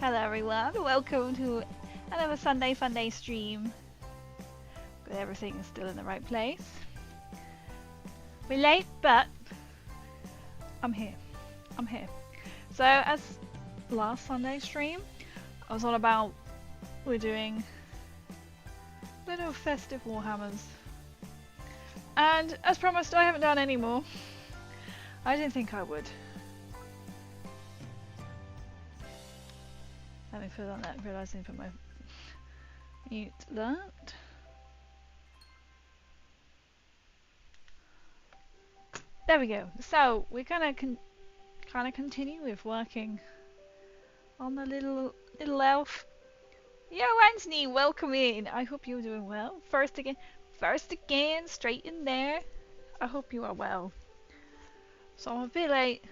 Hello everyone, welcome to another Sunday Fun Day stream. Good, everything is still in the right place. We're late, but I'm here. So as last Sunday stream, I was all about we're doing little festive Warhammers. And as promised, I haven't done any more. I didn't think I would. Let me put on that, realising put my mute that. There we go. So we're gonna kind of continue with working on the little elf. Yo, Anthony, welcome in. I hope you're doing well. First again, straight in there. I hope you are well. So I'm a bit late.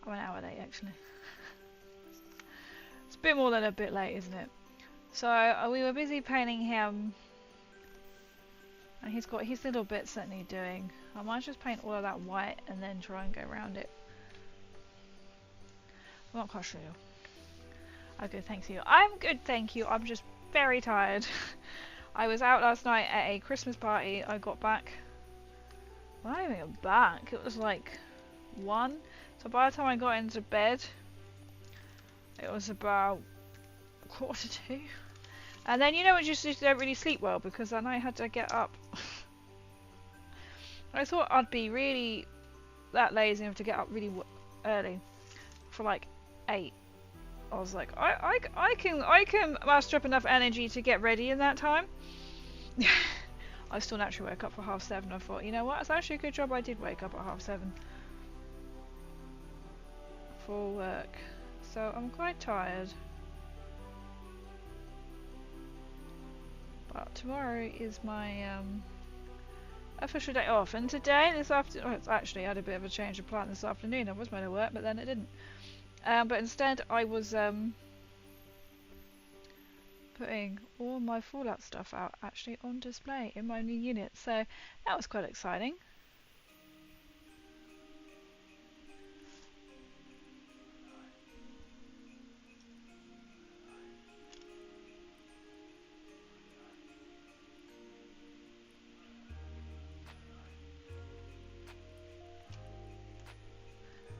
I'm an hour late actually. It's a bit more than a bit late, isn't it? So we were busy painting him, and he's got his little bits that need doing. I might just paint all of that white and then try and go around it. I'm not quite sure. Oh, good, thank you. I'm good, thank you. I'm just very tired. I was out last night at a Christmas party. I got back. Well, I didn't even get back. It was like 1. So by the time I got into bed, it was about 1:45. And then you know when you just don't really sleep well, because then I had to get up. I thought I'd be really that lazy enough to get up really early for like 8. I was like, I can muster up enough energy to get ready in that time. I still naturally woke up for 7:30. I thought, you know what, it's actually a good job I did wake up at 7:30 for work. So I'm quite tired. But tomorrow is my official day off, and today, this afternoon, oh, it's actually had a bit of a change of plan this afternoon. I was meant to work, but then it didn't. But instead, I was putting all my Fallout stuff out actually on display in my new unit, so that was quite exciting.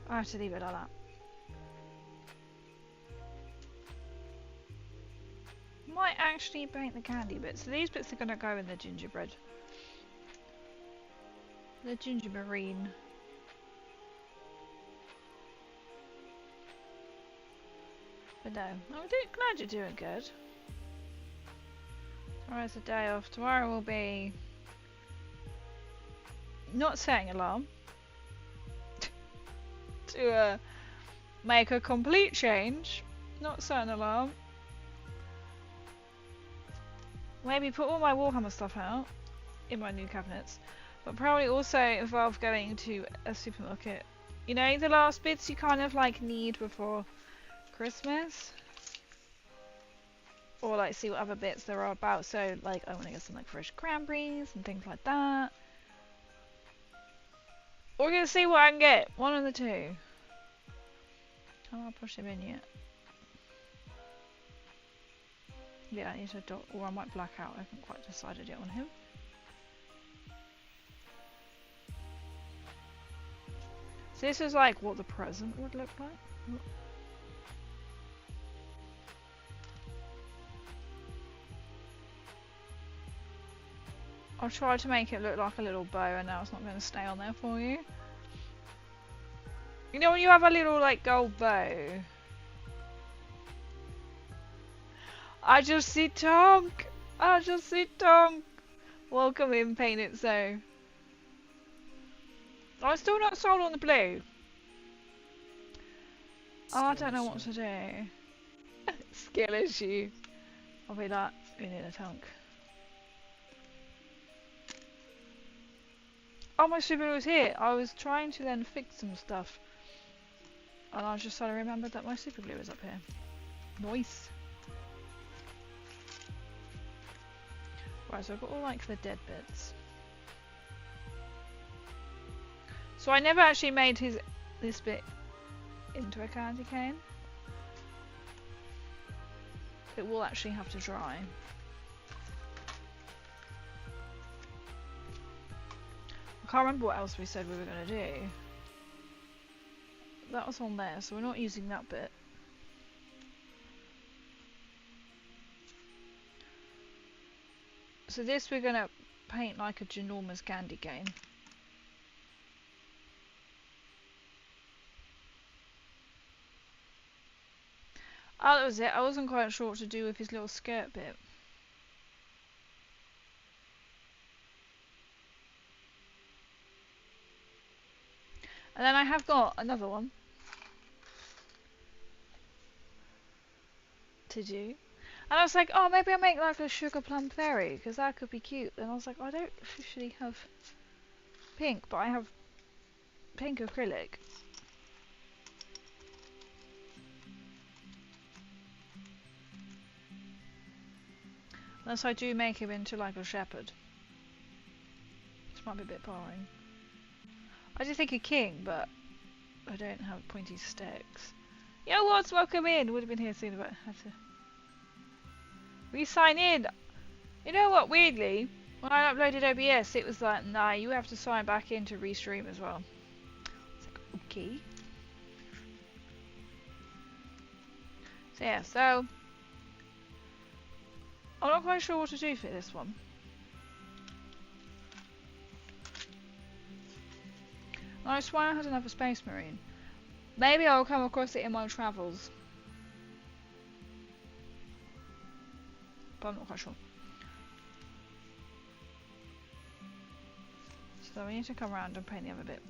I have to leave it like that. Might actually paint the candy bits. So these bits are going to go in the gingerbread. The gingermarine. But no, I'm glad you're doing good. Tomorrow's a day off. Tomorrow will be not setting alarm. To make a complete change. Not set an alarm. Maybe put all my Warhammer stuff out in my new cabinets, but probably also involve going to a supermarket. You know, the last bits you kind of like need before Christmas, or like see what other bits there are about. So like I want to get some like fresh cranberries and things like that. We're gonna see what I can get. One of the two. I'm not push him in yet. Yeah, I need to dot, or I might black out. I haven't quite decided yet on him. So this is like what the present would look like. I'll try to make it look like a little bow, and now it's not going to stay on there for you. You know when you have a little like gold bow? I just see Tonk! I just see Tonk! Welcome in, Paint It So. I'm still not sold on the blue. Oh, I don't know what to do. Skill issue. I'll be like, we need a Tonk. Oh, my super was here. I was trying to then fix some stuff, and I just suddenly remembered that my super glue is up here. Nice. Right, so I've got all like the dead bits. So I never actually made this bit into a candy cane. It will actually have to dry. I can't remember what else we said we were going to do. That was on there, so we're not using that bit. So this we're going to paint like a ginormous candy cane. Oh, that was it. I wasn't quite sure what to do with his little skirt bit. And then I have got another one to do. And I was like, oh, maybe I'll make like a sugar plum fairy, because that could be cute. And I was like, I don't officially have pink, but I have pink acrylic. Unless I do make him into like a shepherd. This might be a bit boring. I did think a king, but I don't have pointy sticks. Yo, what's welcome in? Would have been here soon, but I had to re-sign in. You know what? Weirdly, when I uploaded OBS, it was like, nah, you have to sign back in to restream as well. It's like, okay. So yeah, so I'm not quite sure what to do for this one. I swear I had another Space Marine. Maybe I'll come across it in my travels. But I'm not quite sure. So we need to come around and paint the other bit.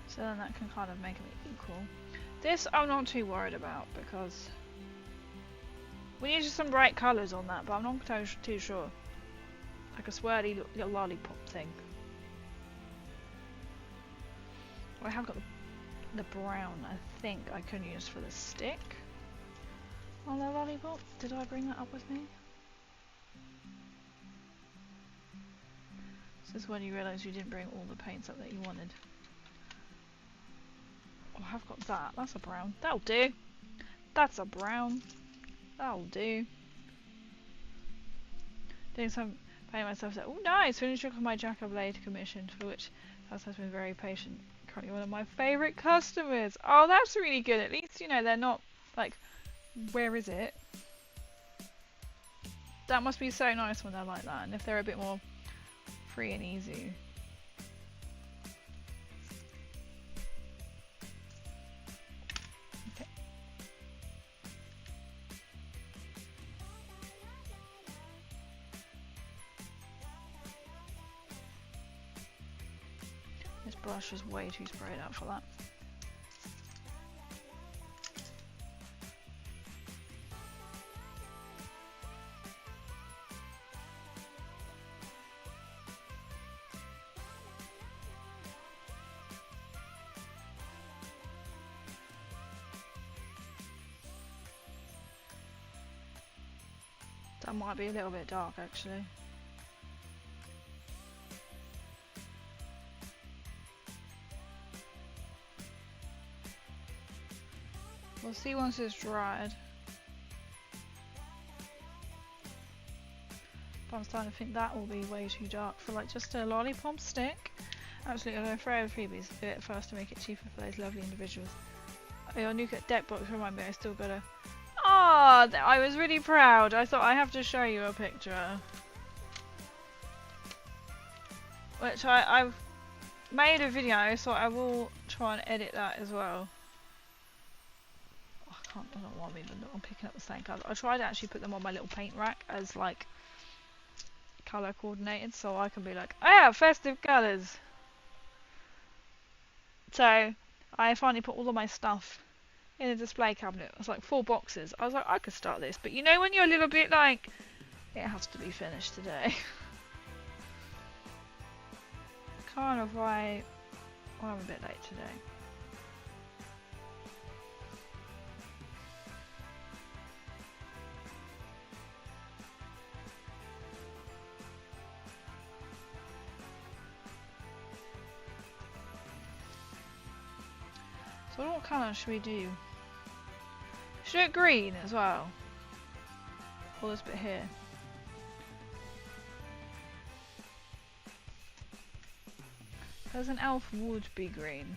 So then that can kind of make it equal. This I'm not too worried about because we need some bright colours on that, but I'm not too sure. Like a swirly little lollipop thing. I have got the brown, I think I can use for the stick on the lollipop. Did I bring that up with me? This is when you realise you didn't bring all the paints up that you wanted. Oh, I have got that. That's a brown. That'll do. That's a brown. That'll do. Doing some painting myself. So, oh, nice! Finished off my Jacker Blade commission, for which Taz has been very patient. Currently one of my favourite customers. Oh, that's really good. At least, you know, they're not like, where is it? That must be so nice when they're like that. And if they're a bit more free and easy. Okay. This brush is way too sprayed out for that. That might be a little bit dark actually. We'll see once it's dried. But I'm starting to think that will be way too dark for like just a lollipop stick. Absolutely, I'm going to throw the freebies a bit first to make it cheaper for those lovely individuals. Oh, your new deck box remind me I still gotta... Oh, I was really proud. I thought I have to show you a picture. Which I've made a video, so I will try and edit that as well. Oh, I don't want me to look. I'm picking up the same colour. I tried to actually put them on my little paint rack as like colour coordinated, so I can be like, I have festive colours. So I finally put all of my stuff in a display cabinet. It was like 4 boxes. I was like, I could start this, but you know when you're a little bit like, it has to be finished today. Kind of why I'm a bit late today. So what colour should we do? Should we do it green as well? All this bit here. Because an elf would be green.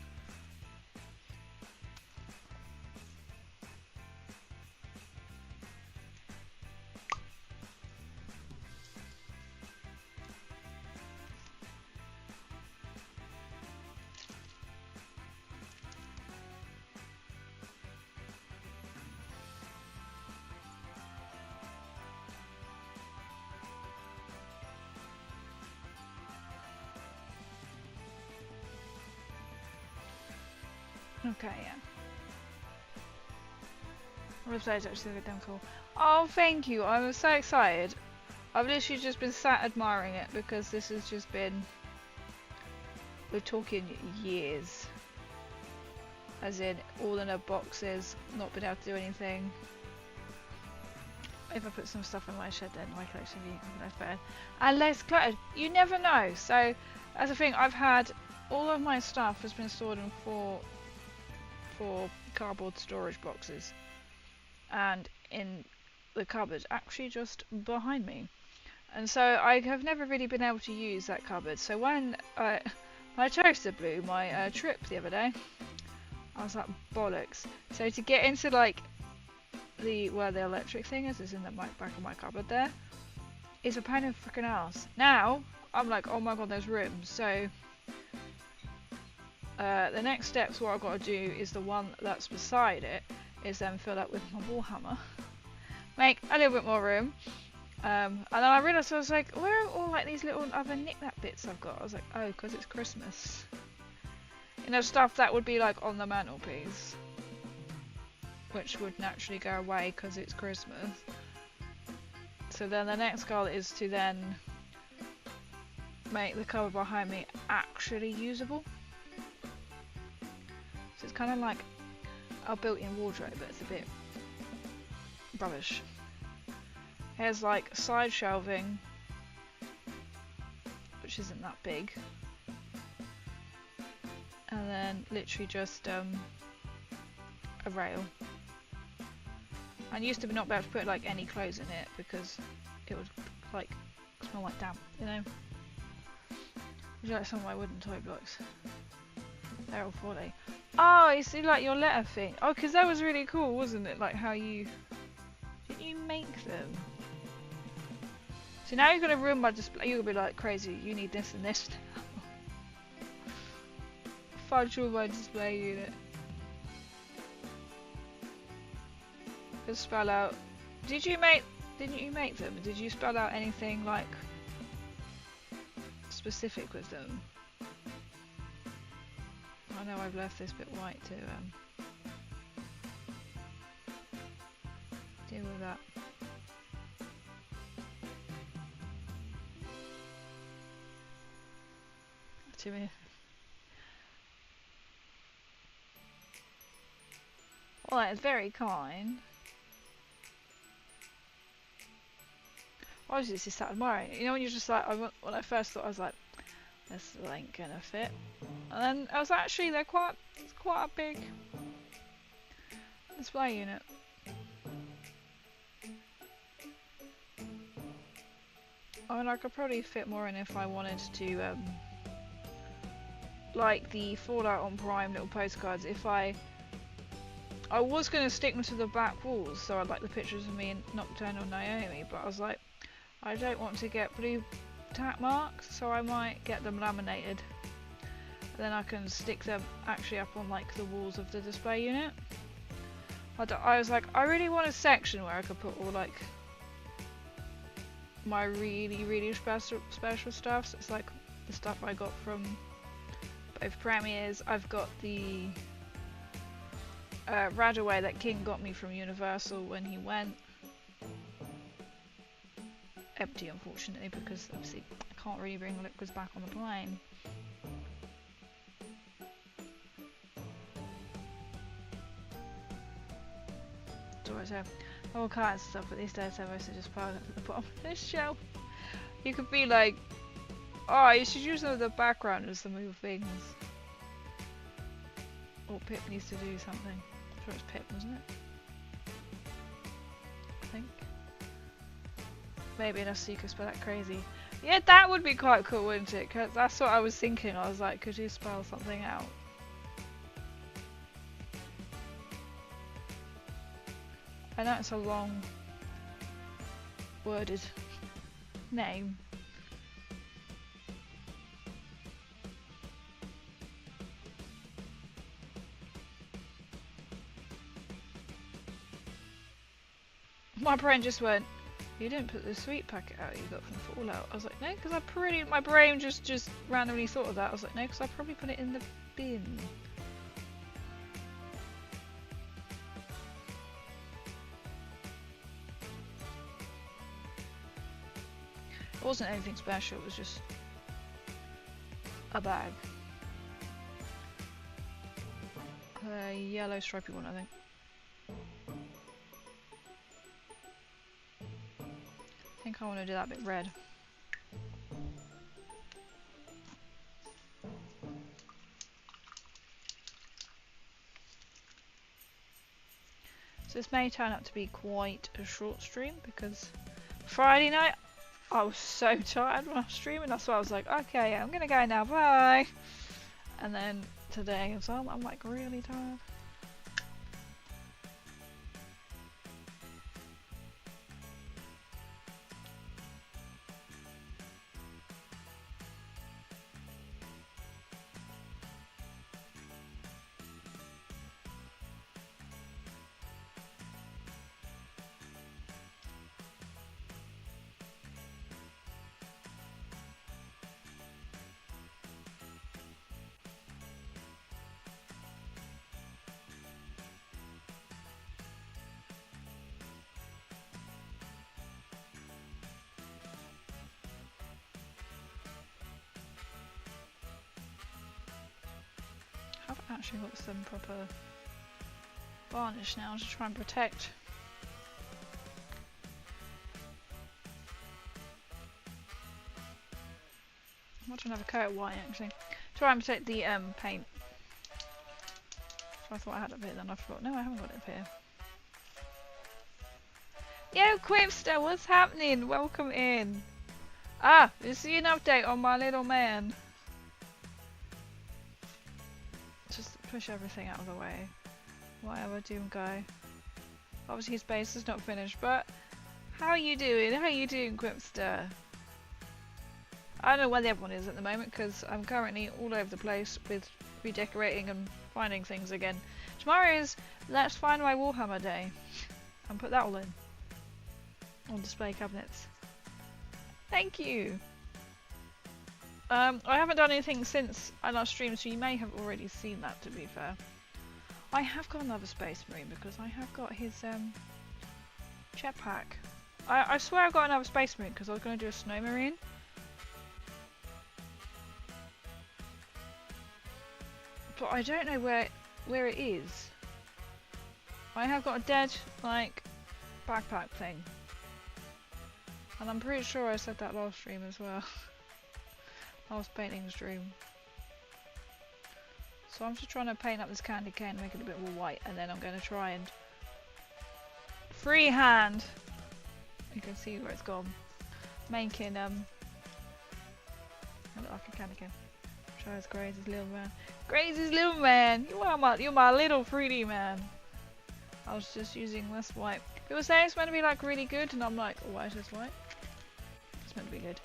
Okay, yeah. The website's actually look damn cool. Oh, thank you. I was so excited. I've literally just been sat admiring it because this has just been... We're talking years. As in, all in a boxes, not been able to do anything. If I put some stuff in my shed then my collection will be less better. And less cluttered. You never know. So, as a thing, I've had... All of my stuff has been stored in four cardboard storage boxes, and in the cupboard actually just behind me, and so I have never really been able to use that cupboard. So when my toaster blew my trip the other day, I was like, bollocks. So to get into like where the electric thing is in the back of my cupboard there, is a pain in the freaking ass. Now I'm like, oh my god, there's room. So the next steps, what I've got to do is the one that's beside it is then fill up with my Warhammer, make a little bit more room, and then I realised, I was like, where are all like these little other knick-knack bits I've got? I was like, oh, because it's Christmas. You know, stuff that would be like on the mantelpiece, which would naturally go away because it's Christmas. So then the next goal is to then make the cover behind me actually usable. So it's kind of like a built-in wardrobe, but it's a bit rubbish. Here's like side shelving, which isn't that big, and then literally just a rail. And used to not be able to put like any clothes in it because it would like smell like damp, you know. Would you like some of my wooden toy blocks? They're all 40. Oh, you see like your letter thing. Oh, because that was really cool, wasn't it? Like how you... Didn't you make them? So now you're going to ruin my display. You're going to be like, crazy, you need this and this now. Fudge all my display unit. Just spell out... Didn't you make them? Did you spell out anything like... specific with them? I know I've left this bit white to deal with that. Too many. Well, that's very kind. I was just sat admiring it. You know when you're just like, when I first thought, I was like, this ain't gonna fit. And then I was actually, it's quite a big display unit. I mean, I could probably fit more in if I wanted to, like the Fallout on Prime little postcards. If I was going to stick them to the back walls, so I'd like the pictures of me and Nocturnal Naomi, but I was like, I don't want to get blue tack marks, so I might get them laminated. Then I can stick them actually up on like the walls of the display unit. I was like, I really want a section where I could put all like my really special stuff. So it's like the stuff I got from both premieres. I've got the Radaway that King got me from Universal when he went. Empty, unfortunately, because obviously I can't really bring liquids back on the plane. Storage have all kinds of stuff, but these days I mostly just pile it at the bottom of this shelf. You could be like, oh, you should use the background as the move things. Or Pip needs to do something. I'm sure it's Pip, wasn't it? I think. Maybe enough so you could spell that crazy. Yeah, that would be quite cool, wouldn't it? Because that's what I was thinking. I was like, could you spell something out? I know it's a long worded name. My brain just went, you didn't put the sweet packet out you got from Fallout. I was like, no, because my brain just randomly thought of that. I was like, no, because I probably put it in the bin. It wasn't anything special, it was just a bag. A yellow stripy one, I think. I think I want to do that bit red. So this may turn out to be quite a short stream because Friday night I was so tired when I was streaming. That's why I was like, okay, I'm gonna go now, bye. And then today as well, I'm like really tired. I've actually got some proper varnish now to try and protect. I want another coat of white actually. Try and protect the paint. So I thought I had it up here, then I forgot. No, I haven't got it up here. Yo, Quipster, what's happening? Welcome in. Ah, you see an update on my little man. Just push everything out of the way. Whatever, Doom guy. Obviously his base is not finished, but how are you doing? How are you doing, Quipster? I don't know where the other one is at the moment because I'm currently all over the place with redecorating and finding things again. Tomorrow is Let's Find My Warhammer Day and put that all in on display cabinets. Thank you! I haven't done anything since I last streamed, so you may have already seen that, to be fair. I have got another Space Marine because I have got his jetpack. I swear I've got another Space Marine because I was going to do a Snow Marine. But I don't know where it is. I have got a dead, like, backpack thing. And I'm pretty sure I said that last stream as well. Last painting stream. So I'm just trying to paint up this candy cane and make it a bit more white, and then I'm going to try and freehand. You can see where it's gone. Making I look like a candy cane. Try as Grazy's little man. Grazy's little man. You're my little 3D man. I was just using this white. People say it's meant to be like really good, and I'm like, oh, why is this white? It's meant to be good.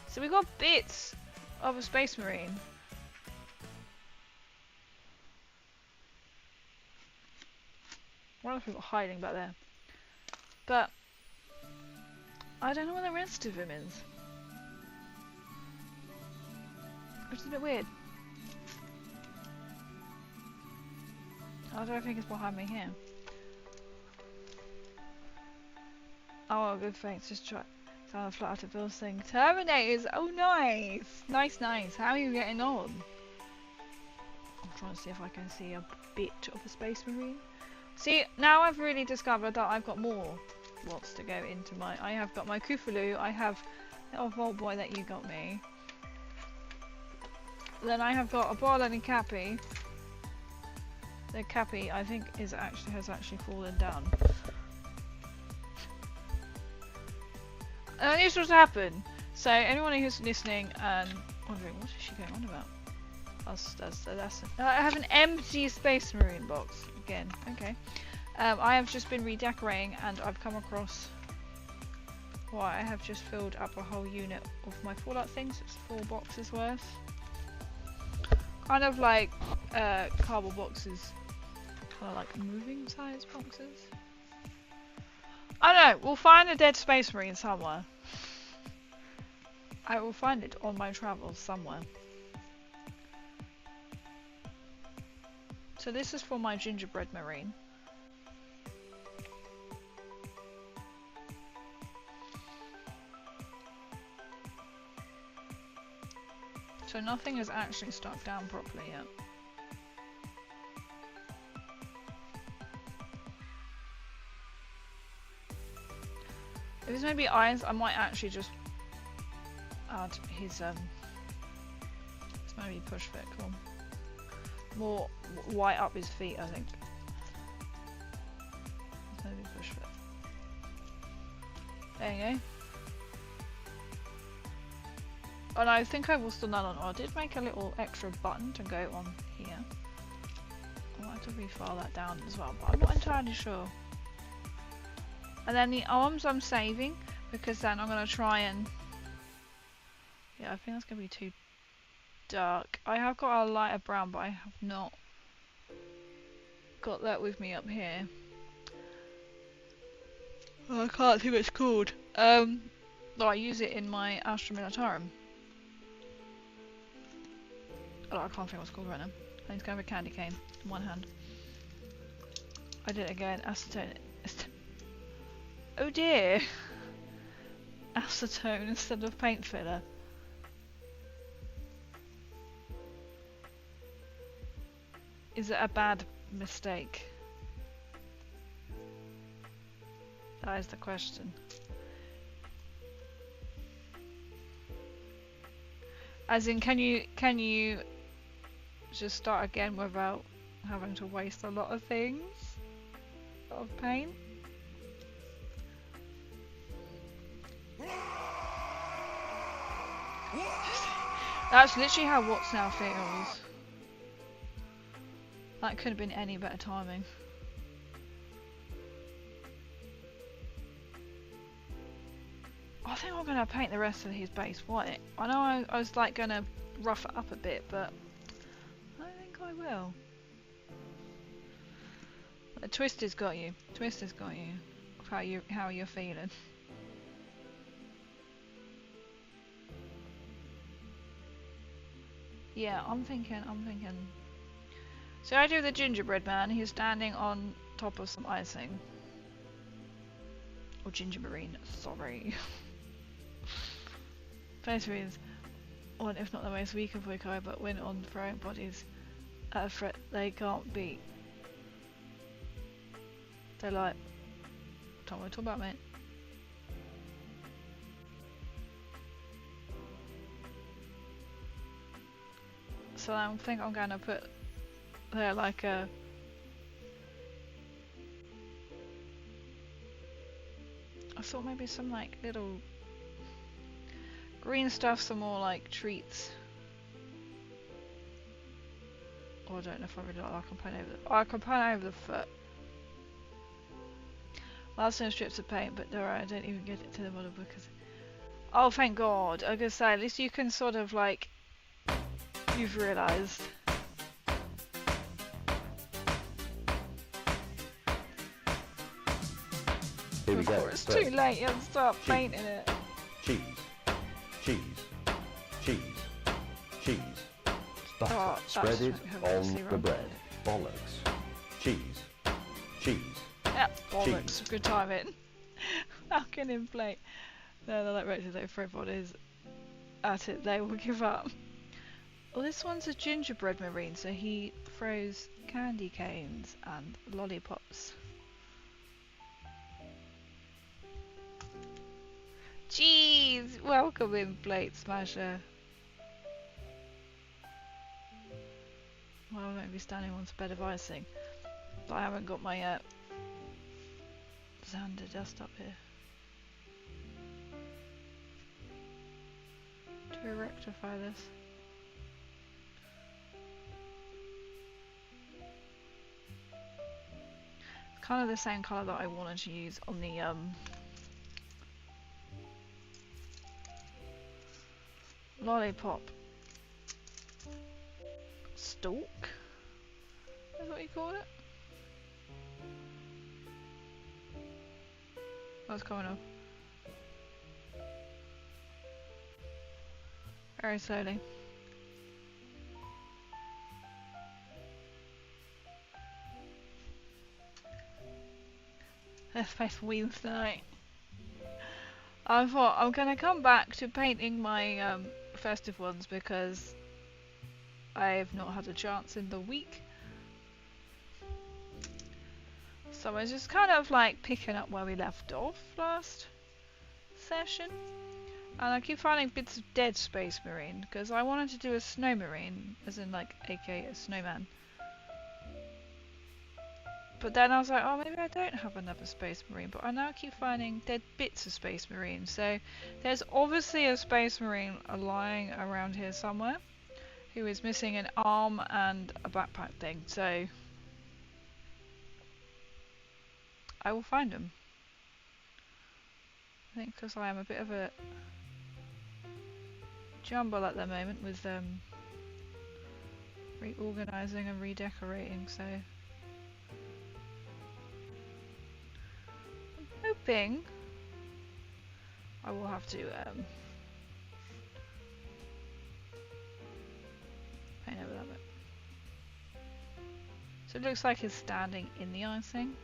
So we got bits of a Space Marine. One of the people hiding back there. But I don't know where the rest of him is. Which is a bit weird. I don't think it's behind me here. Oh, good, thanks. Just try. Sound flat out of Bill's thing. Terminators! Oh, nice! Nice, nice. How are you getting on? I'm trying to see if I can see a bit of a Space Marine. See, now I've really discovered that I've got more lots to go into my... I have got my Cthulhu, I have a Vault Boy that you got me. Then I have got a Barlin and Cappy. The cappy, I think, has actually fallen down. And this was happen. So anyone who's listening and wondering what is she going on about? That's I have an empty Space Marine box again. Okay. I have just been redecorating and I've come across. Well, I have just filled up a whole unit of my Fallout things. It's 4 boxes worth. Kind of like cardboard boxes. Kind of like moving size boxes. I don't know. We'll find a dead Space Marine somewhere. I will find it on my travels somewhere. So this is for my gingerbread marine. So nothing is actually stuck down properly yet. If it's maybe eyes, I might actually just add his maybe push fit, come on. More white up his feet, I think. Maybe push fit. There you go. And I think I've also done that on. I did make a little extra button to go on here. I might have to refile that down as well, but I'm not entirely sure. And then the arms I'm saving because then I'm gonna try and. Yeah, I think that's gonna be too dark. I have got a lighter brown, but I have not got that with me up here. Oh, I can't think what it's called. No, I use it in my Astra Militarum. Oh, I can't think what it's called right now. I think it's going to have a candy cane in one hand. I did it again. Acetone. Oh dear! Acetone instead of paint filler. Is it a bad mistake? That is the question. As in, can you just start again without having to waste a lot of things? A lot of paint? That's literally how What's Now feels. That could have been any better timing. I think I'm going to paint the rest of his base white. I know I was like going to rough it up a bit, but I don't think I will. The Twister's got you. Twister's got you. How you're feeling. Yeah, I'm thinking. So I do the gingerbread man. He's standing on top of some icing. Or ginger marine, sorry. Face Marines, one if not the most weak of Wicai, but win on throwing bodies at a threat they can't beat. They're like, don't want to talk about, mate. So I think I'm going to put there like a I thought maybe some like little green stuff, some more like treats. Oh, I don't know if I really like I can paint over the I can paint over the foot. Last time strips of paint, but alright, I don't even get it to the model because oh thank god. I was gonna say at least you can sort of like you've realised. Here we go. It's too late, you have to start painting it. Cheese. Cheese. Cheese. Cheese. Butter. Oh, Spread it on the wrong. bread. Bollocks. Cheese. Cheese. Yeah, bollocks. Cheese. Good timing. How can inflate? No, they're like Rachel, they throw bodies at it, they will give up. Well, this one's a gingerbread marine, so he throws candy canes and lollipops. Jeez! Welcome in, Plate Smasher. Well, I won't be standing on a bed of icing. But I haven't got my Xander dust up here. Do we rectify this? It's kind of the same colour that I wanted to use on the lollipop stalk. That's what you call it? What's going on? Very slowly. Let's face wheels tonight. I thought I'm gonna come back to painting my festive ones because I've not had a chance in the week. So I was just kind of like picking up where we left off last session. And I keep finding bits of dead Space Marine because I wanted to do a Snow Marine, as in like aka a snowman. But then I was like, oh, maybe I don't have another Space Marine, but I now keep finding dead bits of Space Marine. So there's obviously a Space Marine lying around here somewhere who is missing an arm and a backpack thing. So I will find him. I think because I am a bit of a jumble at the moment with reorganising and redecorating, so I'm hoping I will have to paint over that bit. So it looks like he's standing in the icing.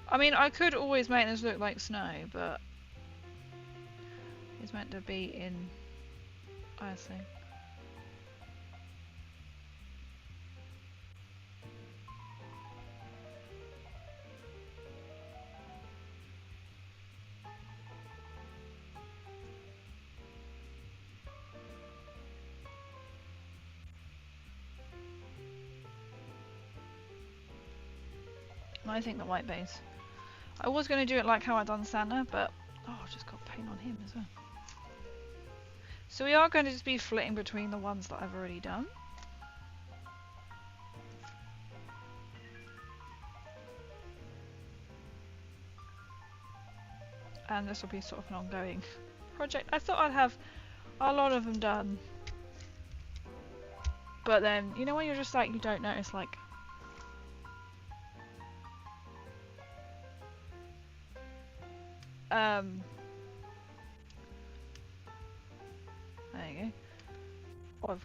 I mean, I could always make this look like snow, but it's meant to be in icing. I think the white base. I was going to do it like how I done Santa, but oh, I've just got paint on him as well. So we are going to just be flitting between the ones that I've already done. And this will be sort of an ongoing project. I thought I'd have a lot of them done. But then, you know when you're just like, you don't notice like... there you go.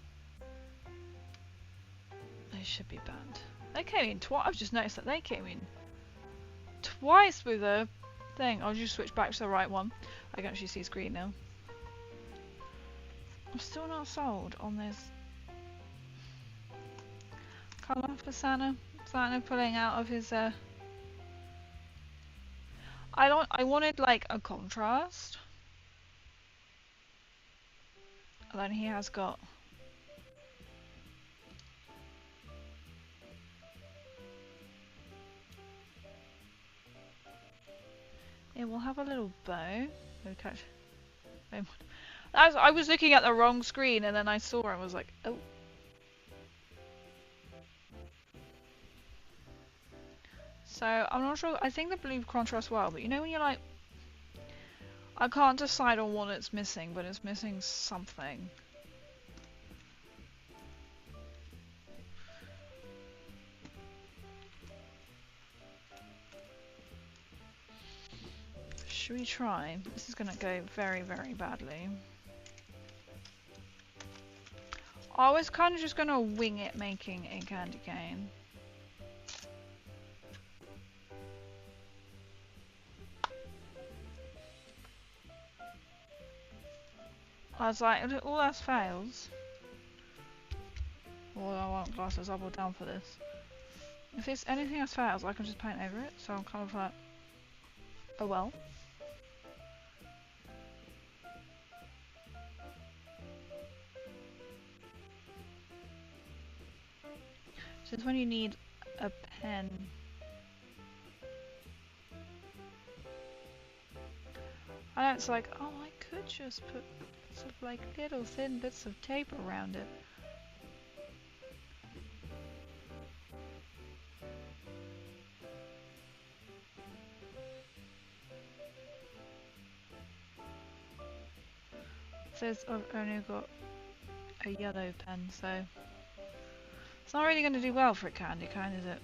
They should be banned. They came in twice. I've just noticed that they came in twice with a thing. I'll just switch back to the right one. I can actually see his screen now. I'm still not sold on this colour for Santa. Santa pulling out of his I wanted like a contrast. And then he has got it will have a little bow. Oh, catch. I was looking at the wrong screen and then I saw it and was like, oh. So I'm not sure. I think the blue contrasts well, but you know when you're like, I can't decide on what it's missing, but it's missing something. Should we try? This is gonna go very, very badly. I was kind of just gonna wing it making a candy cane. I was like, if all else fails, well, I want glasses up or down for this. If it's anything else fails, I can just paint over it. So I'm kind of like, oh well. Just when you need a pen. And it's like, oh, I could just put sort of like little thin bits of tape around it. It says I've only got a yellow pen, so it's not really going to do well for a candy cane, is it?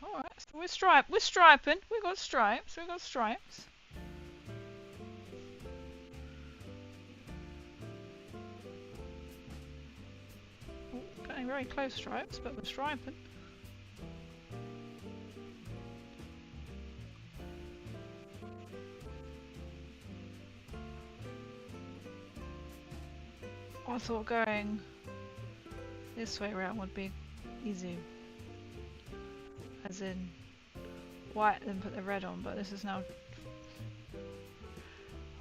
Alright, so we're striping. We got stripes. Oh, getting very close stripes, but we're striping. I thought going this way around would be easy. As in white, then put the red on, but this is now.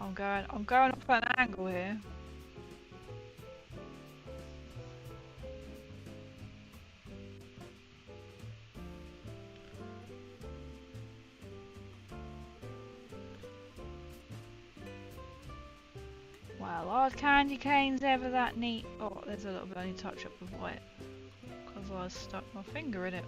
I'm going up at an angle here. Well, are candy canes ever that neat? Oh, there's a little bit I need to touch up with white because I stuck my finger in it.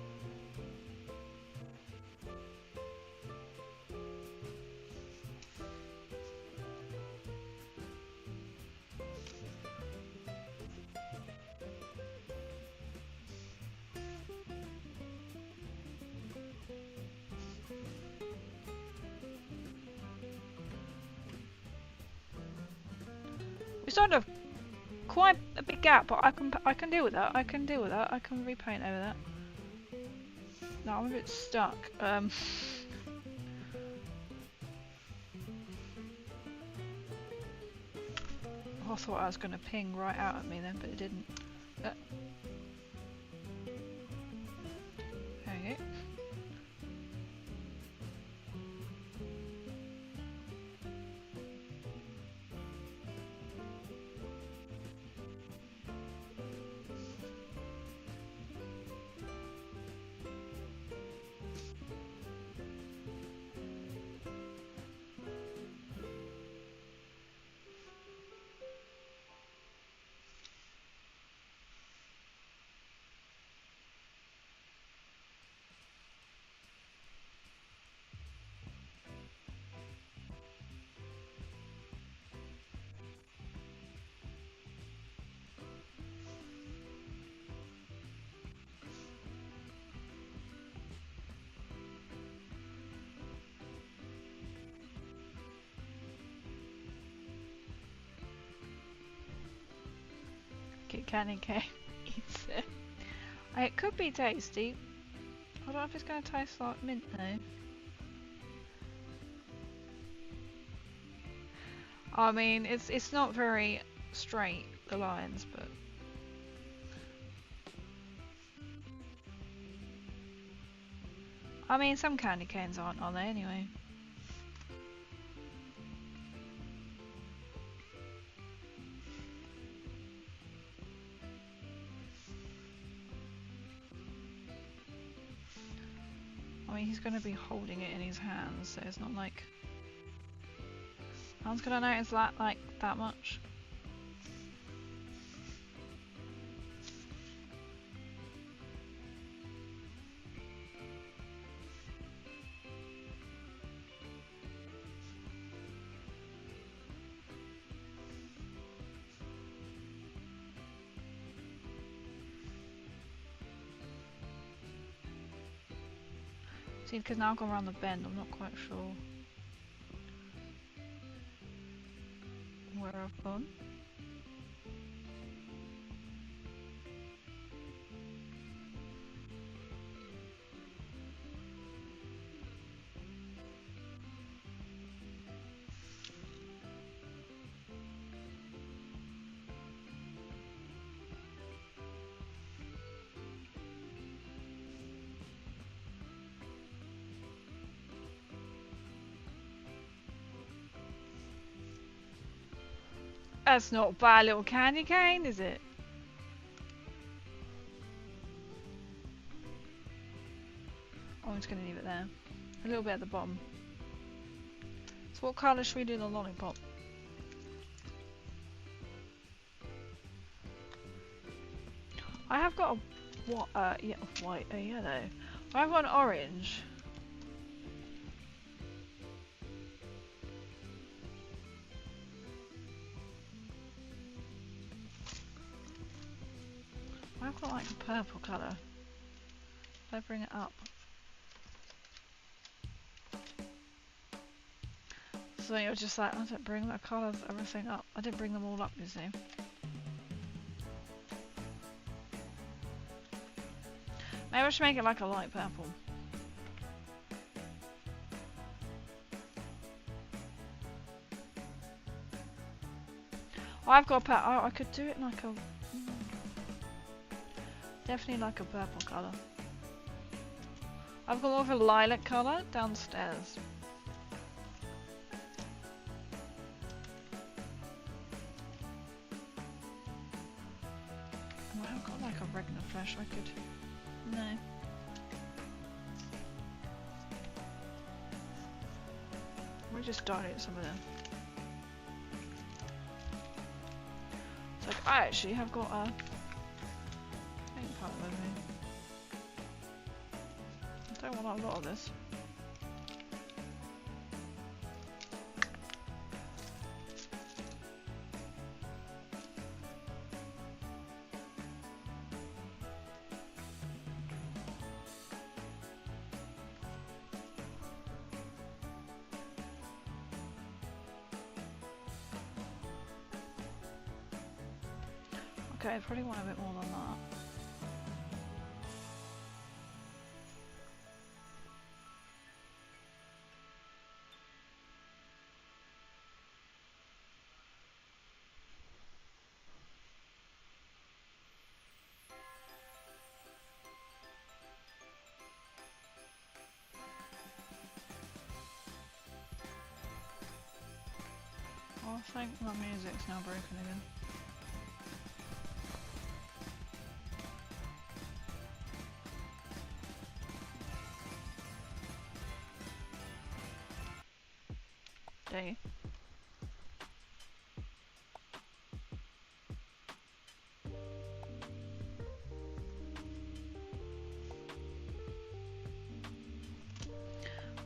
We started to have quite a big gap, but I can deal with that. I can repaint over that. No, I'm a bit stuck. I thought I was going to ping right out at me then, but it didn't. There we go. Get candy cane. Eats it. It could be tasty. I don't know if it's going to taste like mint though. I mean, it's not very straight, the lines, but I mean, some candy canes aren't, are they, anyway? I mean, he's going to be holding it in his hands, so it's not like no one's going to notice that, like, that much. See, because now I've gone around the bend, I'm not quite sure where I've gone. That's not a bad little candy cane, is it? I'm just going to leave it there. A little bit at the bottom. So what colour should we do the lollipop? I have got a white, a yellow. I've got an orange. I've got like a purple colour. If I bring it up. So you're just like, I didn't bring the colours, everything up. I didn't bring them all up, you see. Maybe I should make it like a light purple. Oh, I've got a I could do it like a... definitely like a purple colour. I've got more of a lilac colour downstairs. Oh, I haven't got like a regular flash, I could... No. We just started some of them. It's like I actually have got a paint palette with me. I don't want a lot of this. Okay, I probably want a bit more than that. Oh, I think my music's now broken again. Day.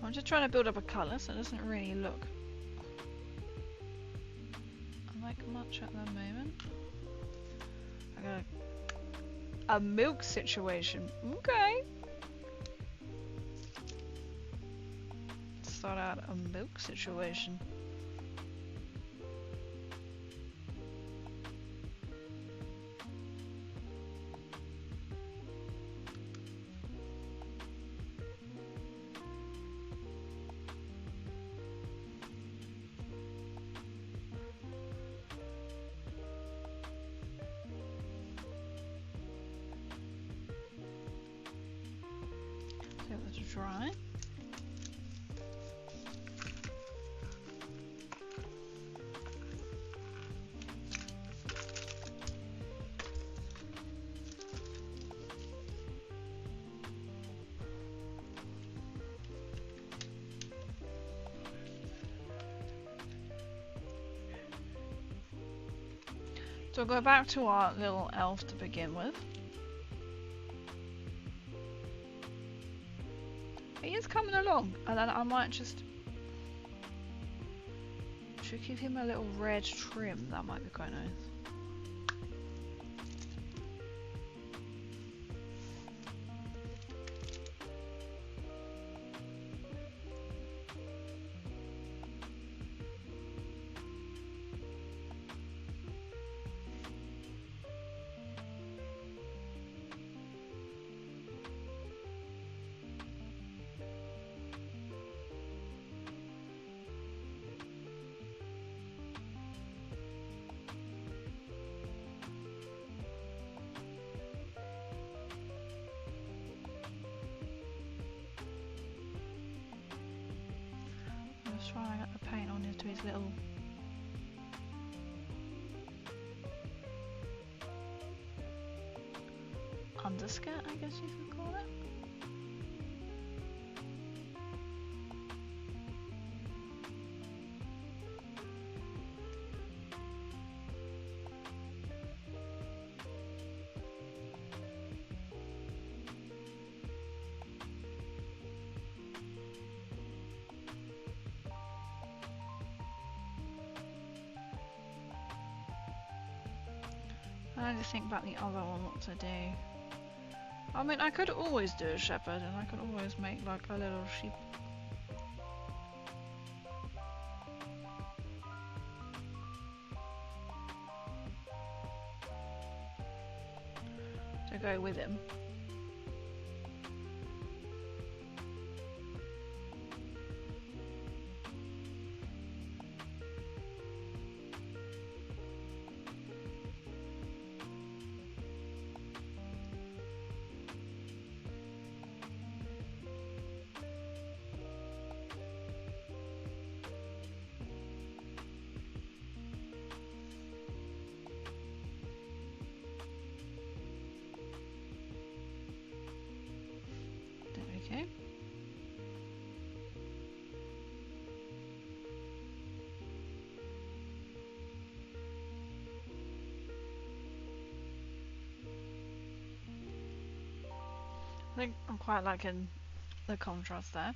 I'm just trying to build up a colour so it doesn't really look like much at the moment. I got a milk situation. Okay. Start out a milk situation. Give it a try. So we'll go back to our little elf to begin with. He is coming along, and then I might just... should give him a little red trim, that might be quite nice. Trying to get the paint on into his little underskirt, I guess you could call it. I just think about the other one, what to do. I mean, I could always do a shepherd, and I could always make like a little sheep. To go with him. Okay. I think I'm quite liking the contrast there.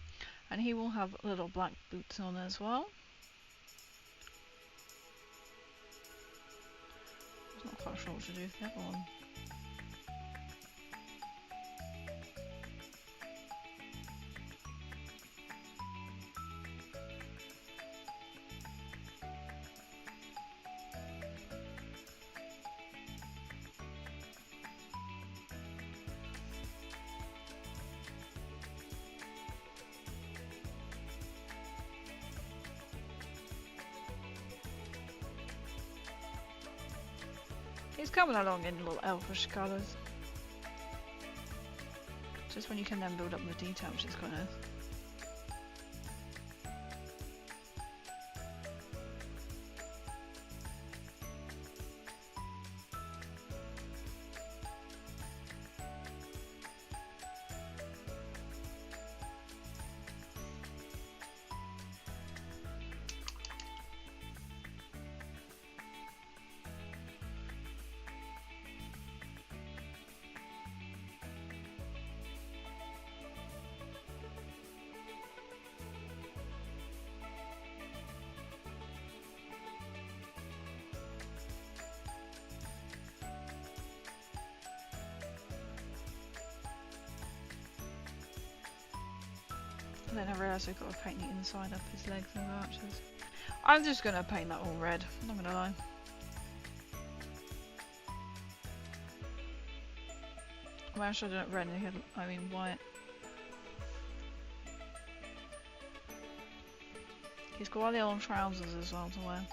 And he will have little black boots on as well. I'm not quite sure what to do with the other one. He's coming along in little elfish colours. Just when you can then build up the detail, which is quite nice. And then I realised I've got to paint the inside up his legs and arches. I'm just going to paint that all red, I'm not going to lie. Well, I should have done it red, I mean white. He's got little trousers as well to wear.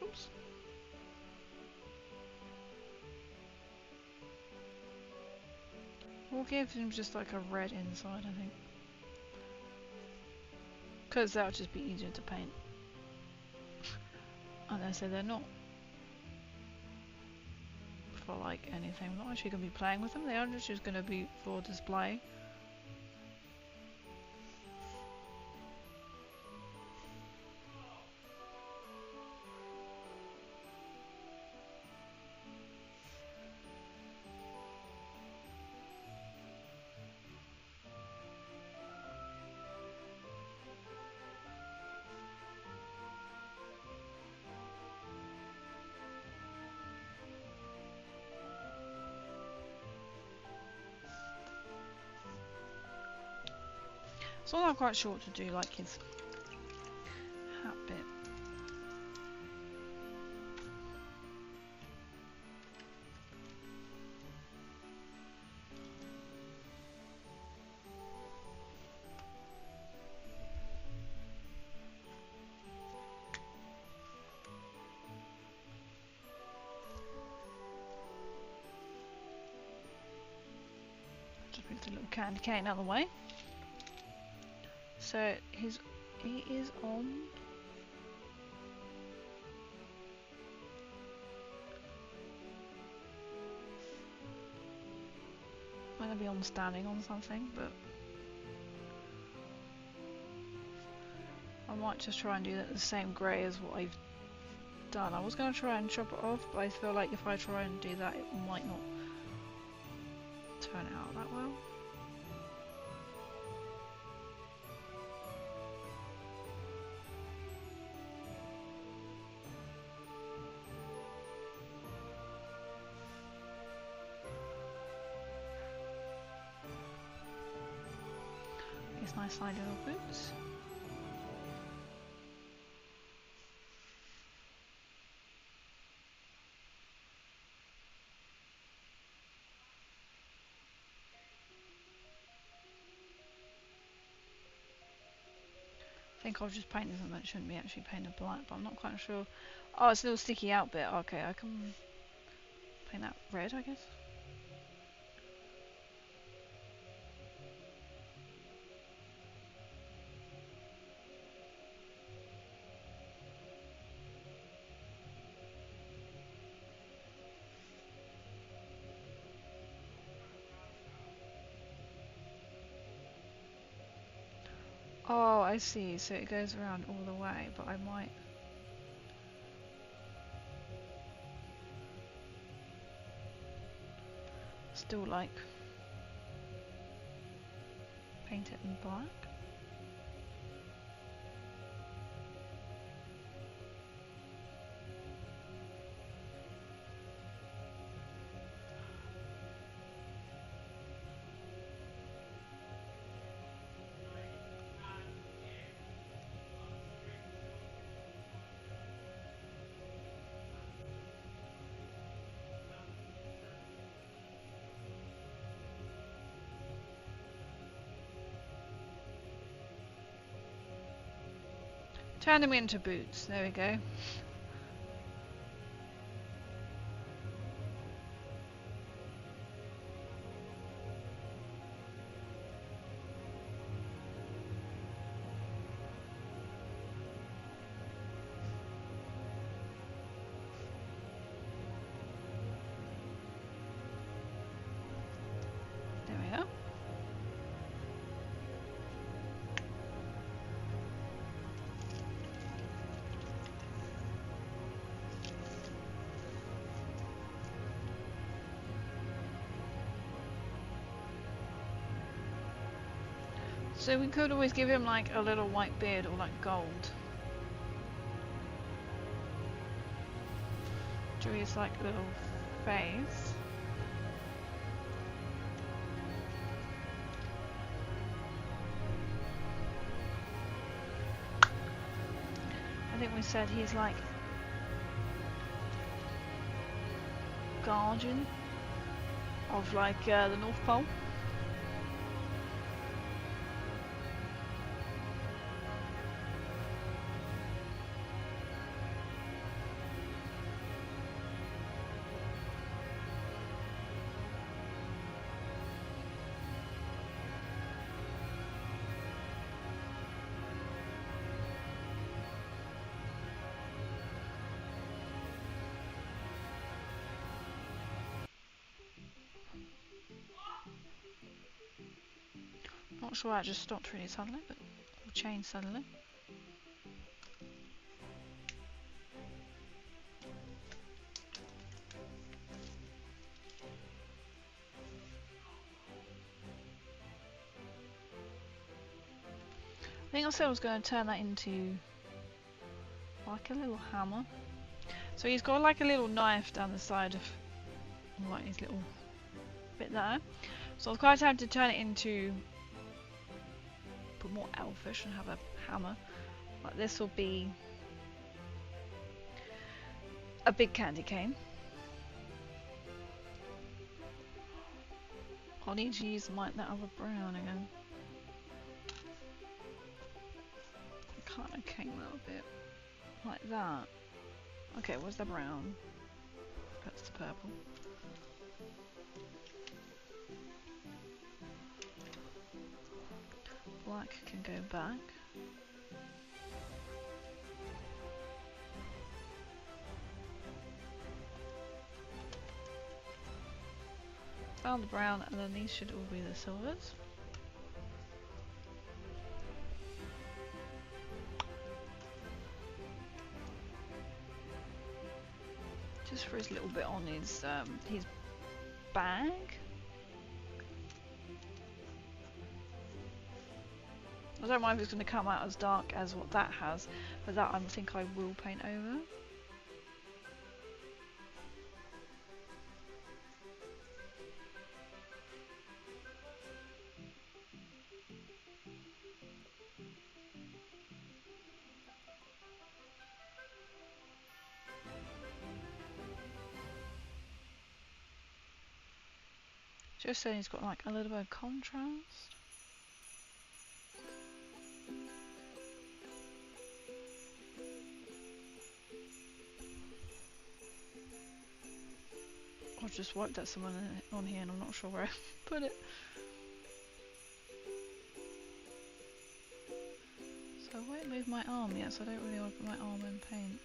Oops. We'll give him just like a red inside, I think. Because that would just be easier to paint. Unless they're not for like anything. I'm not actually going to be playing with them, they are just going to be for display. So I'm not quite sure what to do, like his hat bit. Move the little candy cane out of the way. So he is on. Might be on standing on something, but I might just try and do that the same grey as what I've done. I was going to try and chop it off, but I feel like if I try and do that, it might not turn out that well. These nice side little boots. I think I'll just paint this and that shouldn't be actually painted black, but I'm not quite sure. Oh, it's a little sticky out bit. Okay, I can paint that red, I guess. Oh, I see. So it goes around all the way, but I might still like paint it in black. Turn them into boots. There we go. There we go. So we could always give him like a little white beard or like gold. Do his like little face. I think we said he's like guardian of like the North Pole. Not sure I just stopped really suddenly, but we'll change suddenly. I think I said I was going to turn that into like a little hammer. So he's got like a little knife down the side of like his little bit there. So I was quite tempted to turn it into more elfish and have a hammer. Like this will be a big candy cane. I'll need to use that other brown again. It kind of came out a bit like that. Okay, where's the brown? That's the purple. black can go back. Found the brown, and then these should all be the silvers. Just for his little bit on his bag. I don't mind if it's going to come out as dark as what that has, but that I think I will paint over. Just so he's got like a little bit of contrast. I've just wiped out someone on here and I'm not sure where I put it. So I won't move my arm yet, so I don't really want to put my arm in paint.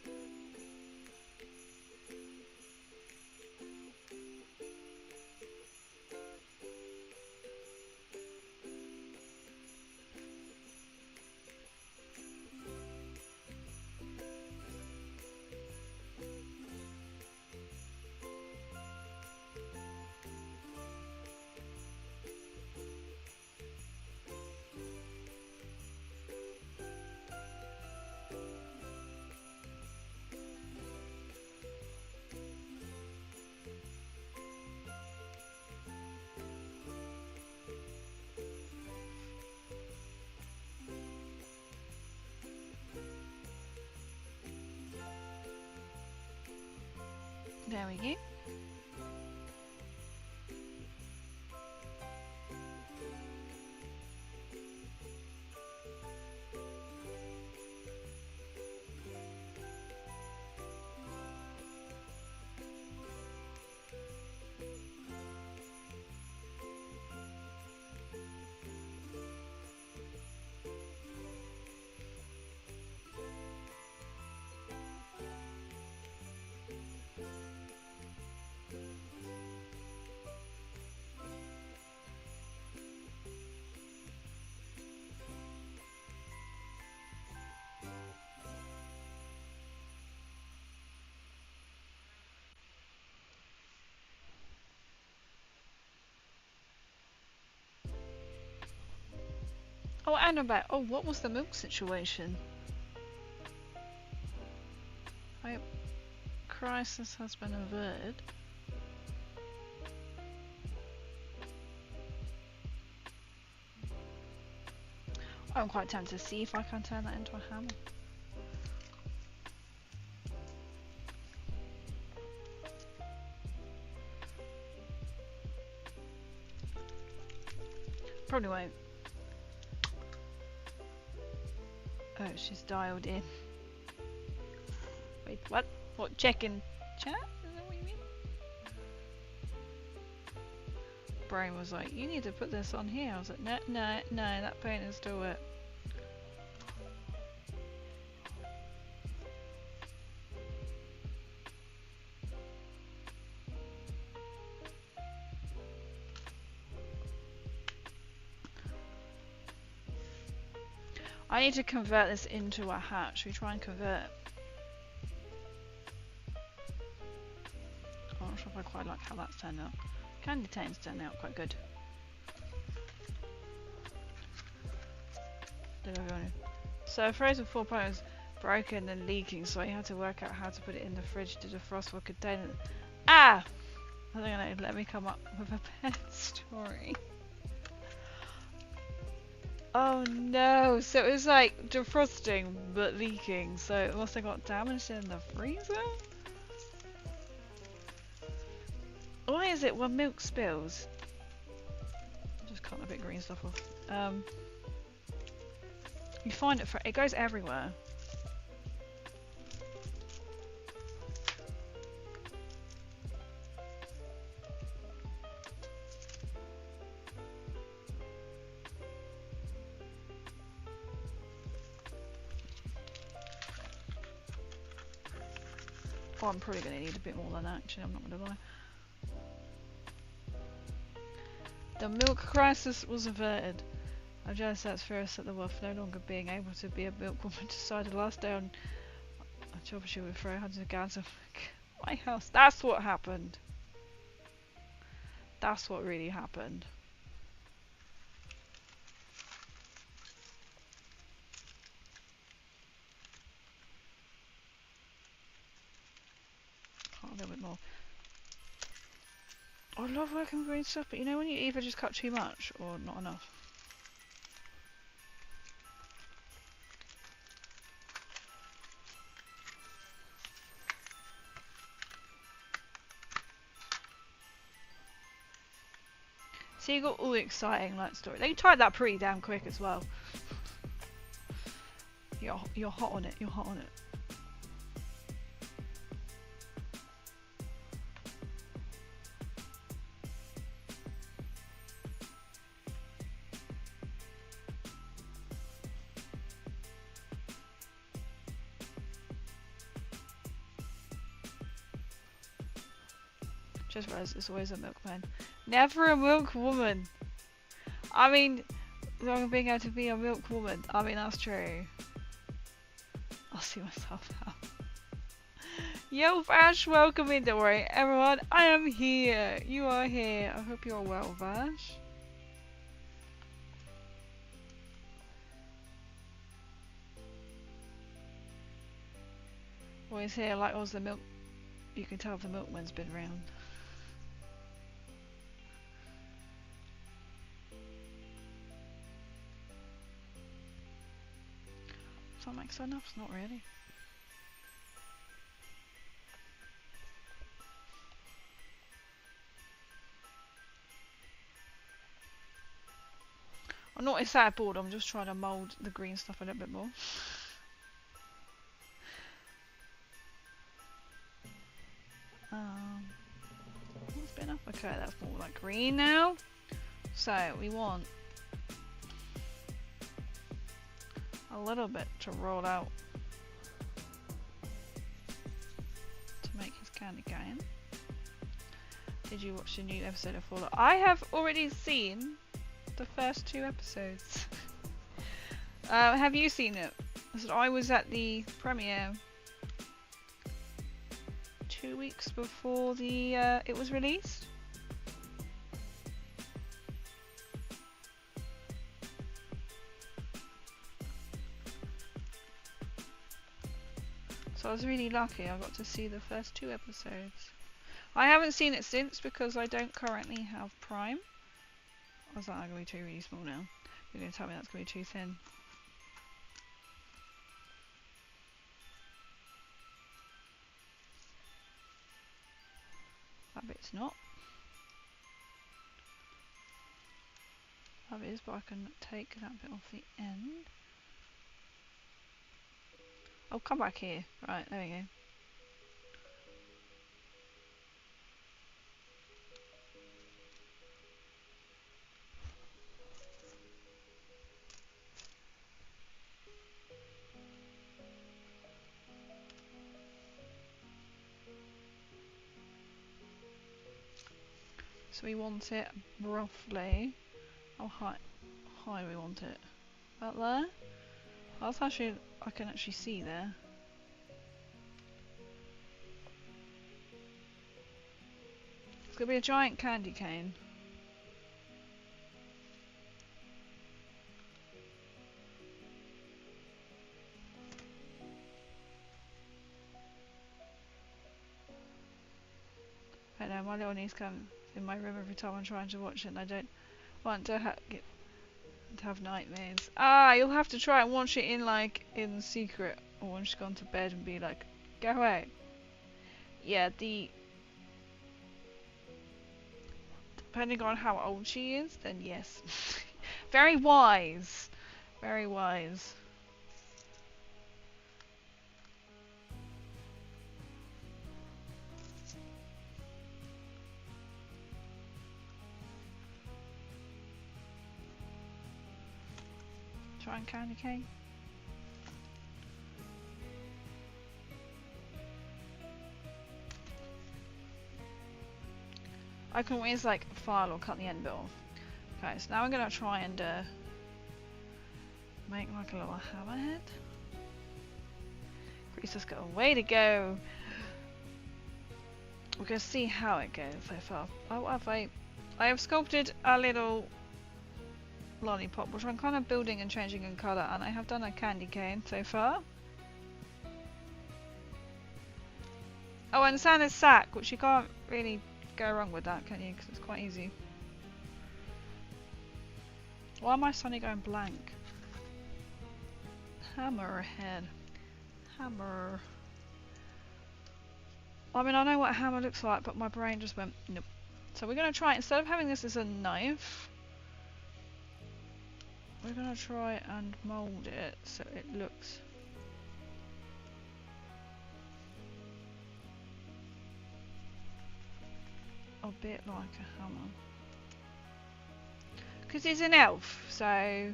There we go. Oh, and about, oh, what was the milk situation? I hope crisis has been averted. I'm quite tempted to see if I can turn that into a hammer. Probably won't. Oh, she's dialed in. Wait, what? What, check in chat? Is that what you mean? Brain was like, you need to put this on here. I was like, no, that paint is still wet. I need to convert this into a hat. Should we try and convert it? I'm not sure if I quite like how that's turned out. Candy Tane's turned out quite good. So Frozen 4 Pro is broken and leaking, so I had to work out how to put it in the fridge to defrost for container. Ah! I think I know, let me come up with a better story. Oh no, so it was like defrosting but leaking, so it must have got damaged in the freezer? Why is it when milk spills? Just cut a bit of green stuff off. You find it goes everywhere. Oh, I'm probably going to need a bit more than that, actually, I'm not going to lie. The milk crisis was averted. I'm jealous that's first at the wolf no longer being able to be a milkwoman decided last day on a job she would throw hundreds of gallons of my house. That's what happened. That's what really happened. Oh, a little bit more. I love working with green stuff, but you know when you either just cut too much or not enough. So you got all the exciting like story. They typed that pretty damn quick as well. You're hot on it. You're hot on it. Just realised it's always a milkman. Never a milk woman. I mean, being able to be a milk woman. I mean, that's true. I'll see myself out. Yo, Vash, welcome in. Don't worry, everyone. I am here. You are here. I hope you're well, Vash. Always here, like was the milk. You can tell if the milkman's been around. Does that make sense enough? Not really. I'm not that bored, I'm just trying to mould the green stuff a little bit more. What's been up? Okay, that's more like green now. So we want a little bit to roll out to make his candy cane. Did you watch the new episode of Fallout? I have already seen the first 2 episodes. Have you seen it? I was at the premiere 2 weeks before the it was released. So I was really lucky. I got to see the first 2 episodes. I haven't seen it since because I don't currently have Prime. I was like, I'm going to be too really small now. You're going to tell me that's going to be too thin. That bit's not. That bit is, but I can take that bit off the end. Oh, come back here. Right, there we go. So we want it roughly. How high we want it? About there? That's actually, I can actually see there. It's gonna be a giant candy cane. I know my little niece comes in my room every time I'm trying to watch it, and I don't want to have nightmares. Ah, you'll have to try and watch it in secret, or when she's gone to bed and be like, go away. Yeah, depending on how old she is, then yes. Very wise. Very wise. Try and candy cane. I can always like file or cut the end bit off. Okay, so now I'm gonna try and make like a little hammerhead. Greaser's got a way to go. We're gonna see how it goes so far. Oh, I have sculpted a little lollipop, which I'm kind of building and changing in colour, and I have done a candy cane so far. Oh, and Santa's sack, which you can't really go wrong with that, can you? Because it's quite easy. Why am I suddenly going blank? Hammerhead. Hammer. I mean, I know what a hammer looks like, but my brain just went, nope. So we're going to try, instead of having this as a knife, we're going to try and mould it so it looks a bit like a hammer. Because he's an elf, so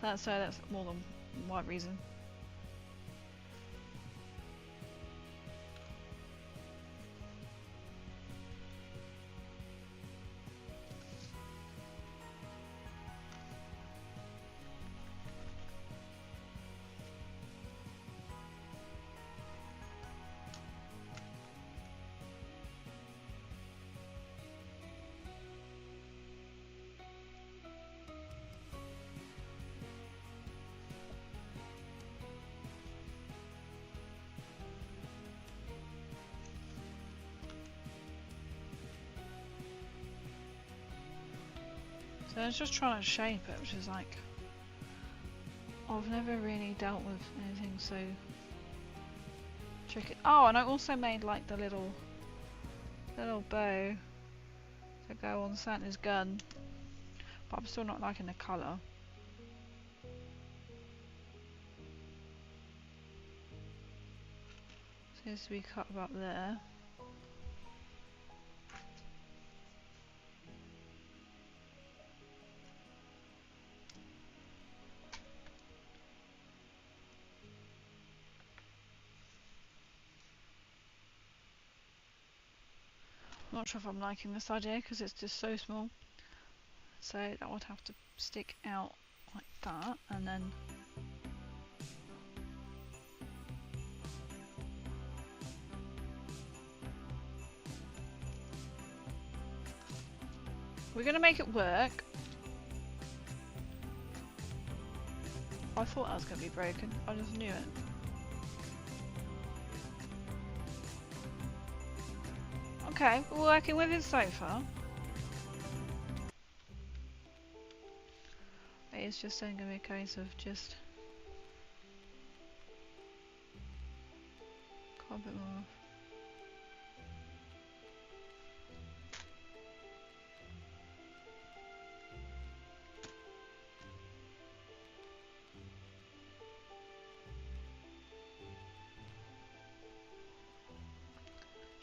that's more than one reason. So I was just trying to shape it, which is like, I've never really dealt with anything so tricky. Oh, and I also made like the little bow to go on Santa's gun, but I'm still not liking the colour. Seems to be cut about there. Not sure if I'm liking this idea because it's just so small. So that would have to stick out like that, and then we're gonna make it work. I thought that was gonna be broken. I just knew it. Okay, we're working with it so far. It's just then going to be a case of just cut a bit more.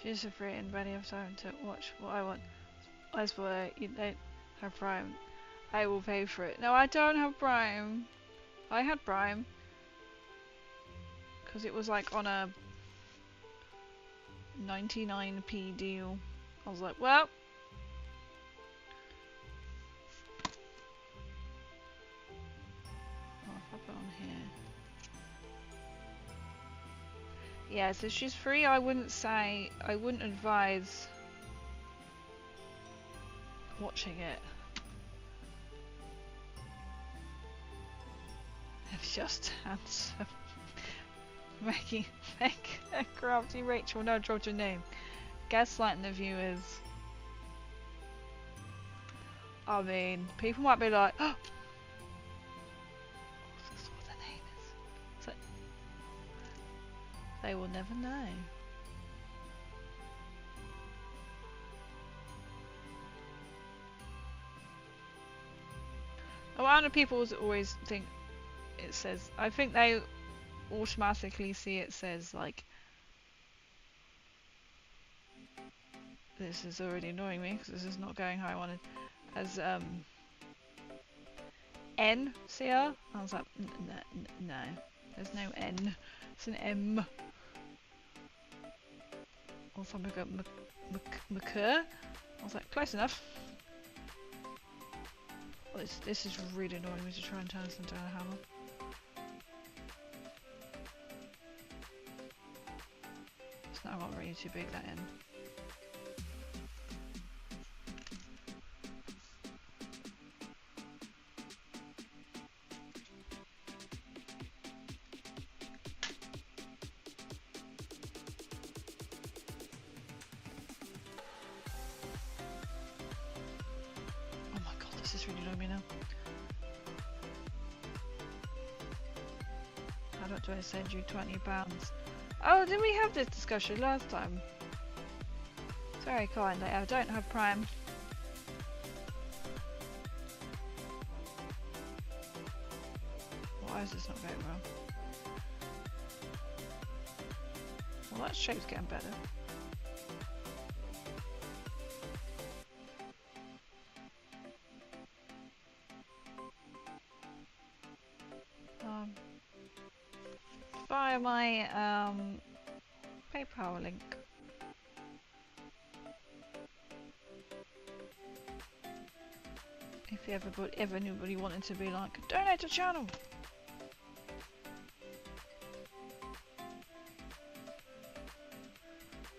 She's free and ready of time to watch what I want. I swear, you don't have Prime. I will pay for it. No, I don't have Prime. I had Prime. Because it was like on a 99p deal. I was like, well. I'll pop it on here. Yeah, so she's free. I wouldn't advise watching it. It's just handsome. Making fake crafty Rachel, no, dropped your name. Gaslighting the viewers. I mean, people might be like, oh, that's what the name is. So, they will never know. A lot of people always think it says, I think they automatically see it says like, this is already annoying me because this is not going how I wanted, as N CR. I was like, no, there's no N, it's an M. or something like McCur. I was like, close enough. Well, this is really annoying me to try and turn this into a hammer. It's not got really too big that end. This is really annoying me now. How do I send you £20? Oh, did we have this discussion last time? It's very kind. I don't have Prime. Why is this not going well? Well, that shape's getting better. Via my PayPal link. If ever anybody wanted to be like, donate to channel.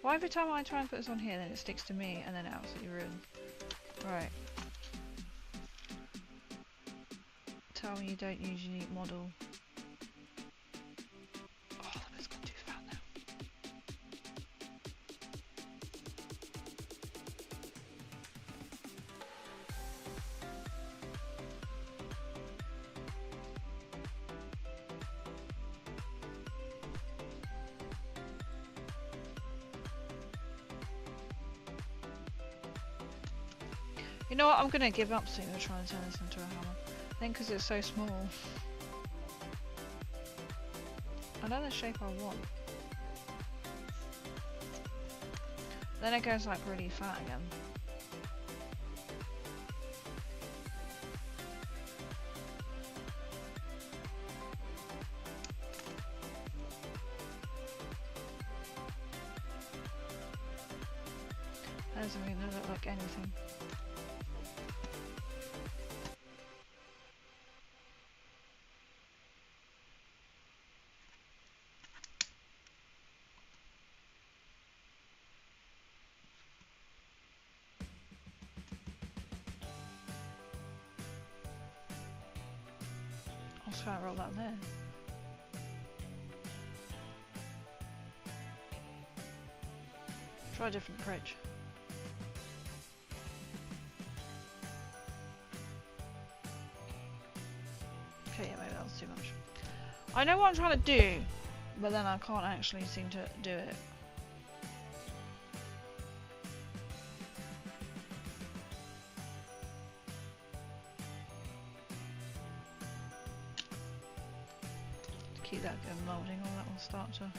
Why every time I try and put this on here, then it sticks to me and then it absolutely ruins. Right. Tell me you don't use unique model. You know what, I'm gonna give up soon and try and turn this into a hammer. I think because it's so small. I know the shape I want. Then it goes like really fat again. That doesn't really look like anything. I'll try and roll that there. Try a different approach. Okay, yeah, maybe that was too much. I know what I'm trying to do, but then I can't actually seem to do it. Keep that going moulding, or that will start to.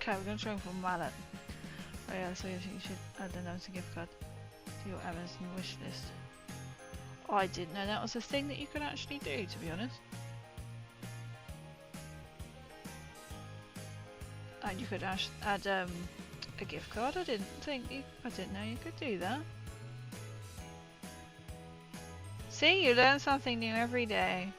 Okay, we're going to try for mallet. Oh yeah, so you should add the notes and gift card to your Amazon wish list. Oh, I didn't know that was a thing that you could actually do, to be honest. And you could add a gift card. I didn't know you could do that. See, you learn something new every day.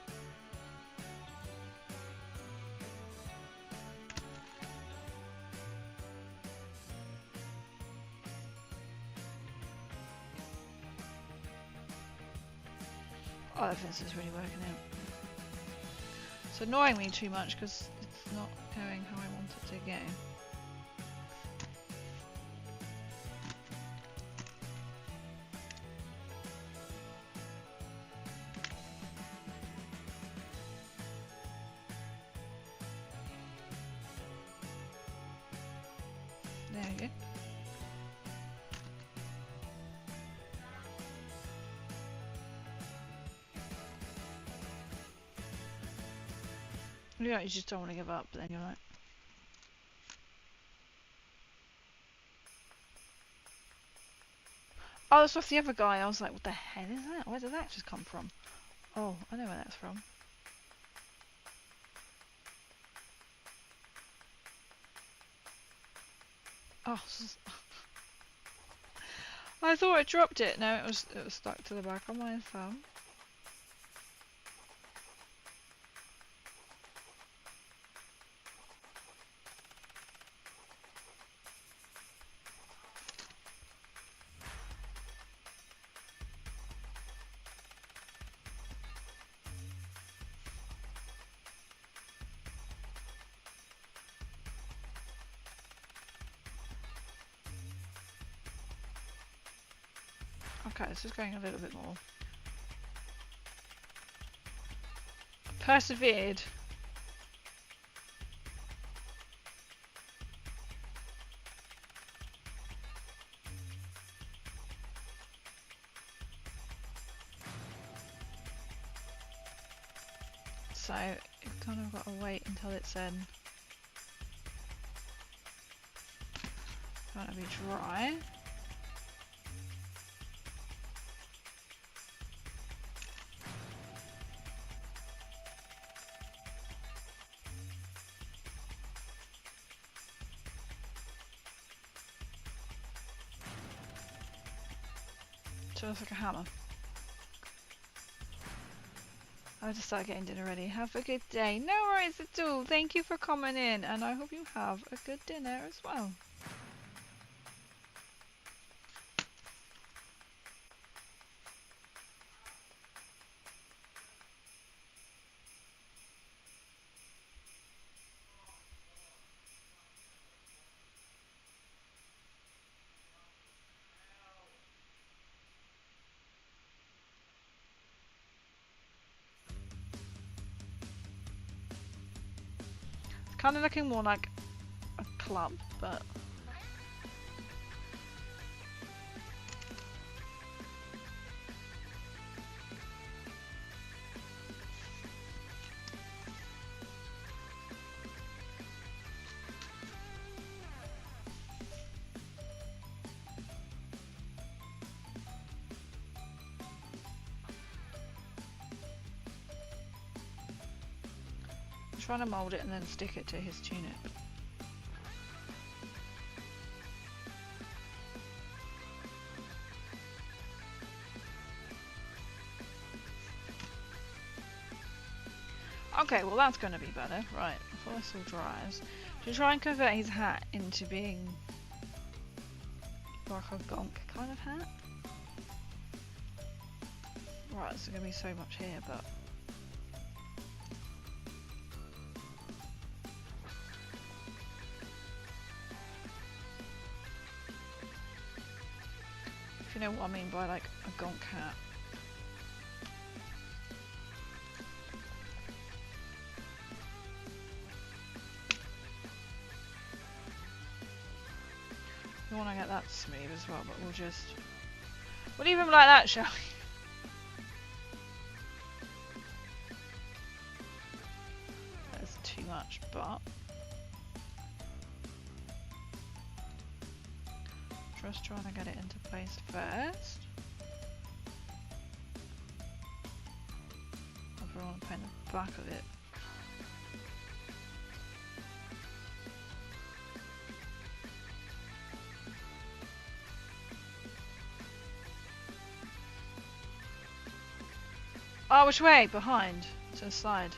Oh, I think this is really working out. It's annoying me too much because it's not going how I want it to go. you. Yeah, you just don't want to give up, but then you're like... Oh, that's off the other guy. I was like, what the hell is that? Where did that just come from? Oh, I know where that's from. Oh, I thought I dropped it. No, it was stuck to the back of my thumb. Okay, this is going a little bit more. Persevered. So you've kind of got to wait until it's going to be dry. So it's like a hammer. I'll just start getting dinner ready. Have a good day. No worries at all. Thank you for coming in, and I hope you have a good dinner as well. It's kind of looking more like a club, but... trying to mould it and then stick it to his tunic. Okay, well that's going to be better. Right, before this all dries, to try and convert his hat into being like a gonk kind of hat. Right, there's going to be so much here, but... if you know what I mean by like a gonk hat. We want to get that smooth as well, but we'll leave him like that, shall we? That's too much, but just trying to get it into place first. I want to paint the back of it. Oh, which way? Behind. To the side.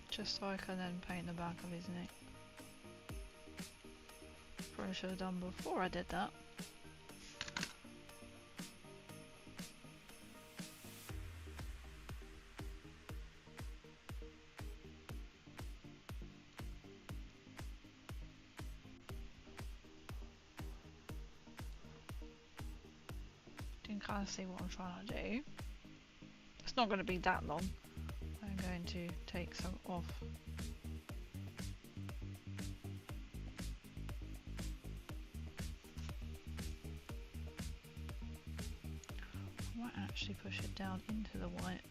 Just so I can then paint the back of his neck. Probably should have done before I did that. kind of see what I'm trying to do. It's not going to be that long. I'm going to take some off. I might actually push it down into the white.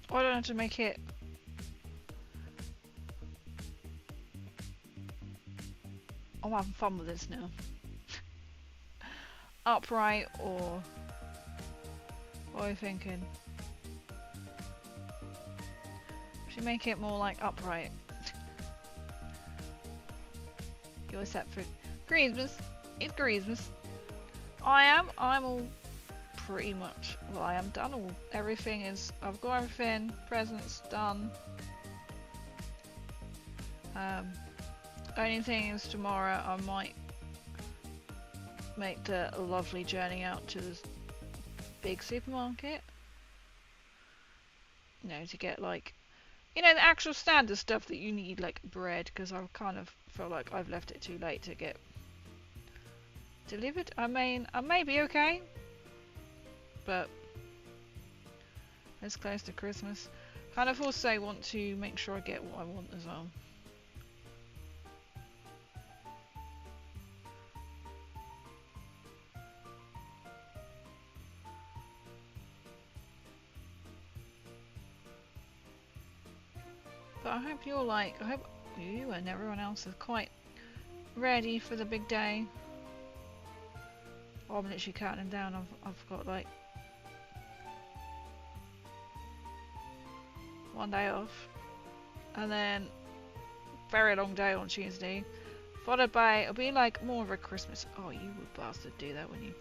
I don't have to make it I'm having fun with this now. Upright or what are you thinking? Should make it more like upright. You're set for Christmas. It's Christmas. I'm all pretty much, well, I am done. All everything is, I've got everything. Presents done. Only thing is tomorrow I might make the lovely journey out to the big supermarket. You know, to get like, you know, the actual standard stuff that you need, like bread, because I kind of feel like I've left it too late to get delivered. I mean, I may be okay, but it's close to Christmas. Kind of also want to make sure I get what I want as well. But I hope you're like, I hope you and everyone else is quite ready for the big day. Oh, I'm literally counting down. I've got like one day off, and then very long day on Tuesday, followed by, it'll be like more of a Christmas. Oh, you would bastard do that when you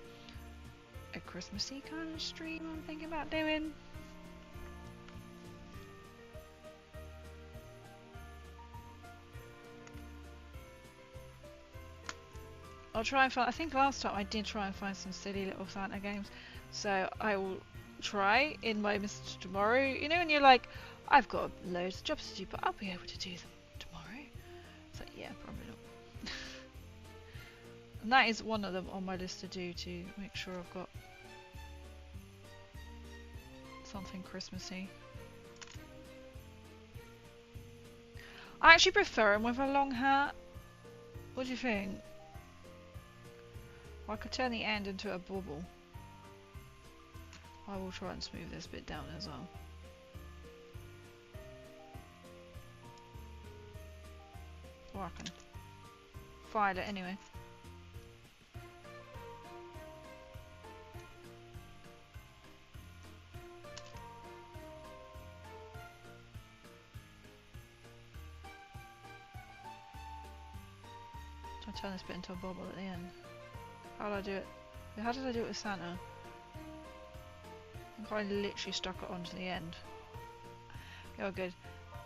a Christmassy kind of stream. I'm thinking about doing. I'll try and find, I think last time I did try and find some silly little Santa games, so I will try in my message tomorrow. You know when you're like, I've got loads of jobs to do, but I'll be able to do them tomorrow. It's like, yeah, probably not. And that is one of them on my list to do, to make sure I've got something Christmassy. I actually prefer him with a long hat. What do you think? I could turn the end into a bubble. I will try and smooth this bit down as well. Or I can file it anyway. So I turn this bit into a bubble at the end. How did I do it? How did I do it with Santa? I think I literally stuck it onto the end. Oh, good.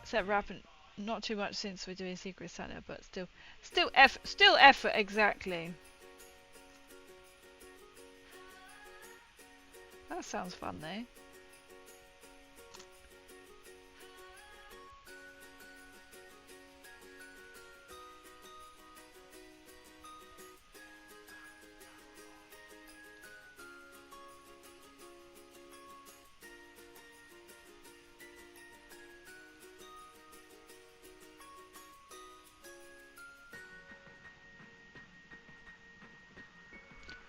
Except wrapping, not too much since we're doing Secret Santa, but still effort, exactly. That sounds fun though.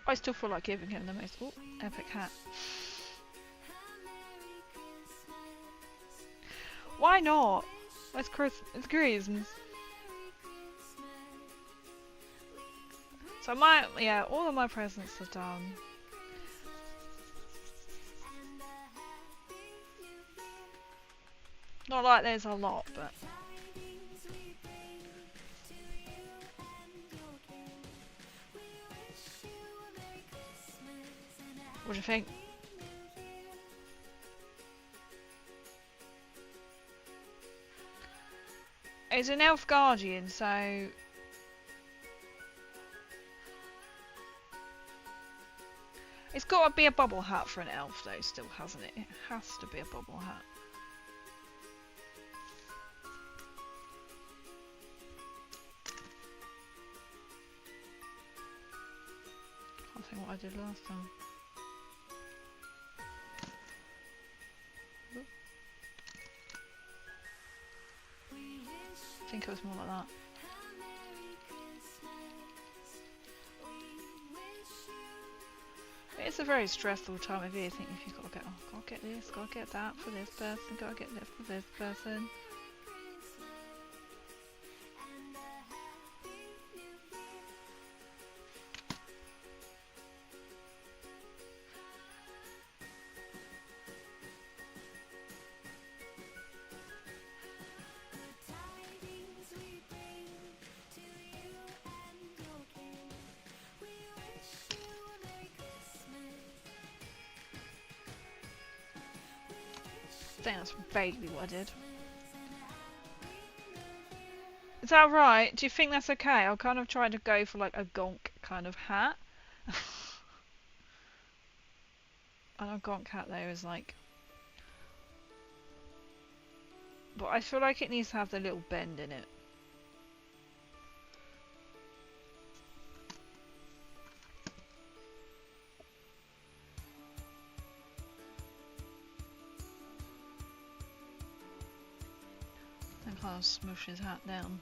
I still feel like giving him the most epic hat. Why not? It's Christmas. So yeah, all of my presents are done. Not like there's a lot, but what do you think? It's an elf guardian, so it's got to be a bubble hat for an elf, though, still, hasn't it? It has to be a bubble hat. I think what I did last time. I think it was more like that. It's a very stressful time of year, thinking if you've got to get, oh, got to get this, got to get that for this person, got to get this for this person. I think that's vaguely what I did. Is that right? Do you think that's okay? I'll kind of try to go for like a gonk kind of hat. I know gonk hat there is like... But I feel like it needs to have the little bend in it. I'll smush his hat down.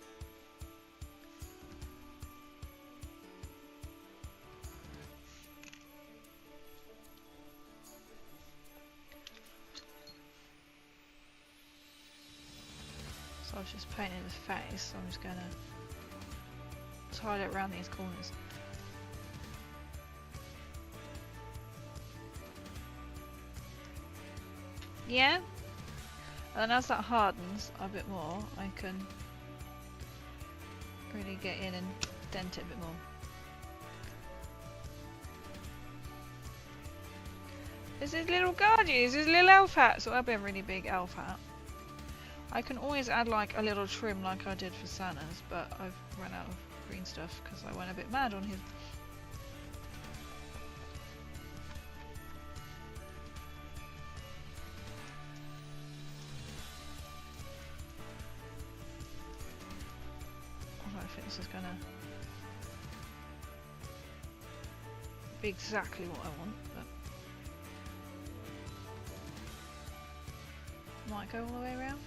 So I was just painting his face, so I'm just gonna tie it around these corners. Yeah? And as that hardens a bit more, I can really get in and dent it a bit more. This is little guardian, this is little elf hat, so that'll be a really big elf hat. I can always add like a little trim like I did for Santa's, but I've run out of green stuff because I went a bit mad on his. I don't think this is gonna be exactly what I want, but might go all the way around.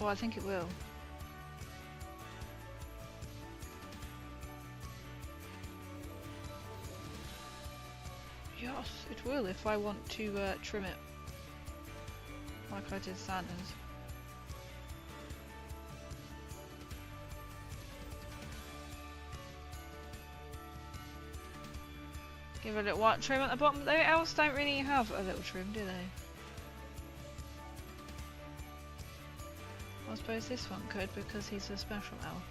Oh, I think it will. Yes, it will if I want to trim it like I did Santa's. Give a little white trim at the bottom. They else don't really have a little trim, do they? I suppose this one could because he's a special elf.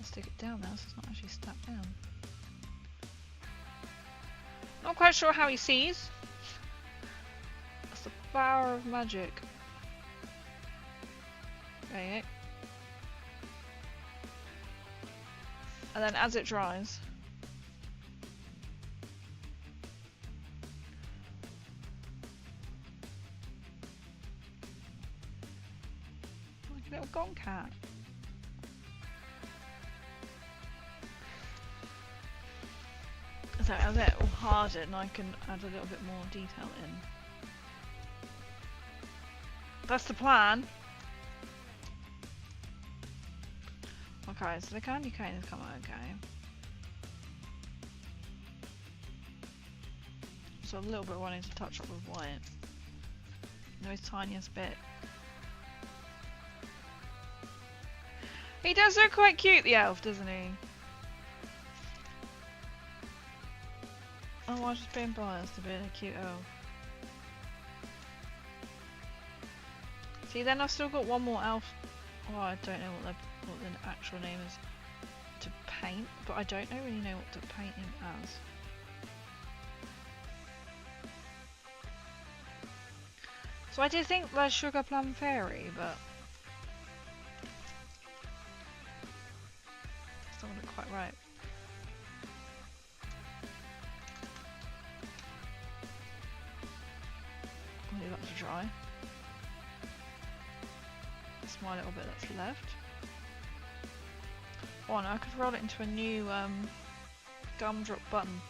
Stick it down now, so it's not actually stuck down. Not quite sure how he sees. That's the power of magic. There you go. And then as it dries, Little gong cat. So as it will harden, I can add a little bit more detail in. That's the plan. Okay, so the candy cane has come out okay. So a little bit wanting to touch up with white. No tiniest bit. He does look quite cute, the elf, doesn't he? Oh, I'm just being biased a bit, a cute elf. See, then I've still got one more elf. Oh, I don't know what the actual name is to paint, but I don't really know what to paint him as. So I did think the Sugar Plum Fairy, but it's not look quite right. I'll leave that to dry. That's my little bit that's left. Oh, and I could roll it into a new gumdrop button.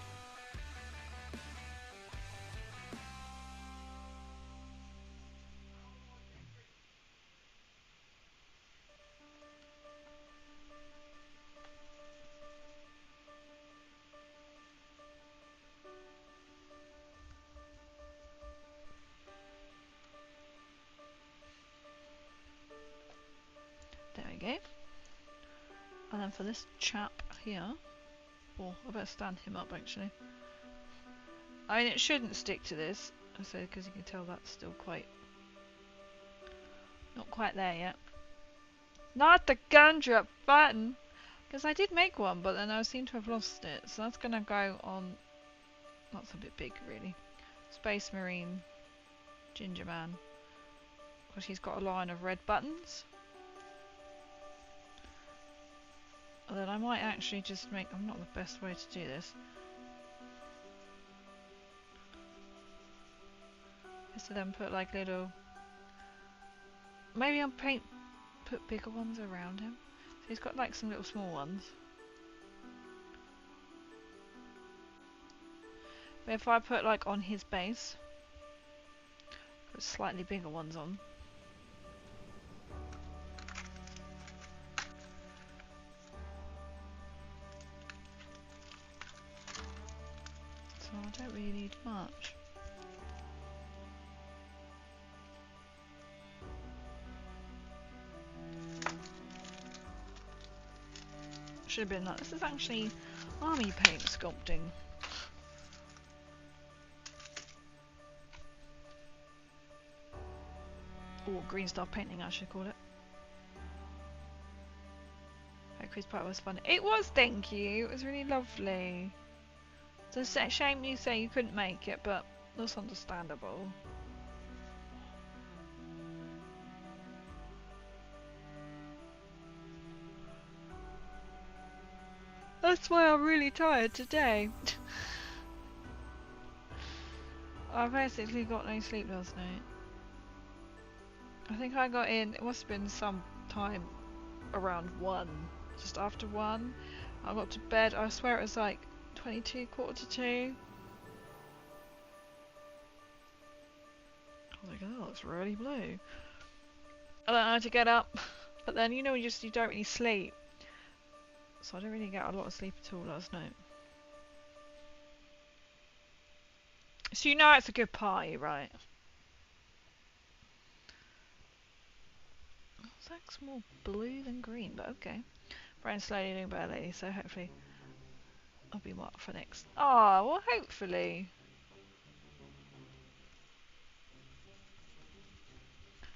There we go. And then for this chap here, oh, I better stand him up actually. I mean, it shouldn't stick to this, I say, because you can tell that's still not quite there yet. Not the gumdrop button, because I did make one, but then I seem to have lost it. So that's gonna go on. That's a bit big, really. Space Marine, Ginger Man, because he's got a line of red buttons. And then I might actually just make. I'm not the best way to do this. Is to then put like little. Maybe I'll put bigger ones around him. So he's got like some little small ones. But if I put like on his base, put slightly bigger ones on. So I don't really need much. Should have been that. This is actually army paint sculpting. Or green stuff painting, I should call it. That quiz part was fun. It was, thank you. It was really lovely. It's a shame you say you couldn't make it, but that's understandable. That's why I'm really tired today. I basically got no sleep last night. I think I got in, it must have been some time around 1, just after 1. I got to bed, I swear it was like 22, quarter to 2. I was like, oh, it's really blue. And then I had to get up, but then you know, you don't really sleep. So I didn't really get a lot of sleep at all last night. So you know it's a good party, right? That's more blue than green, but okay. Brian's slowly doing better lately, so hopefully I'll be what for next. Oh, well, hopefully.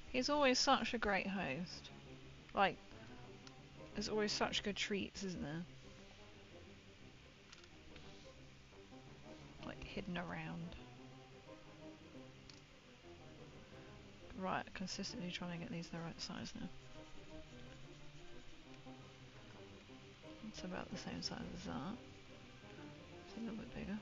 He's always such a great host. Like, there's always such good treats, isn't there? Like, hidden around. Right, consistently trying to get these the right size now. It's about the same size as that. It's a little bit bigger.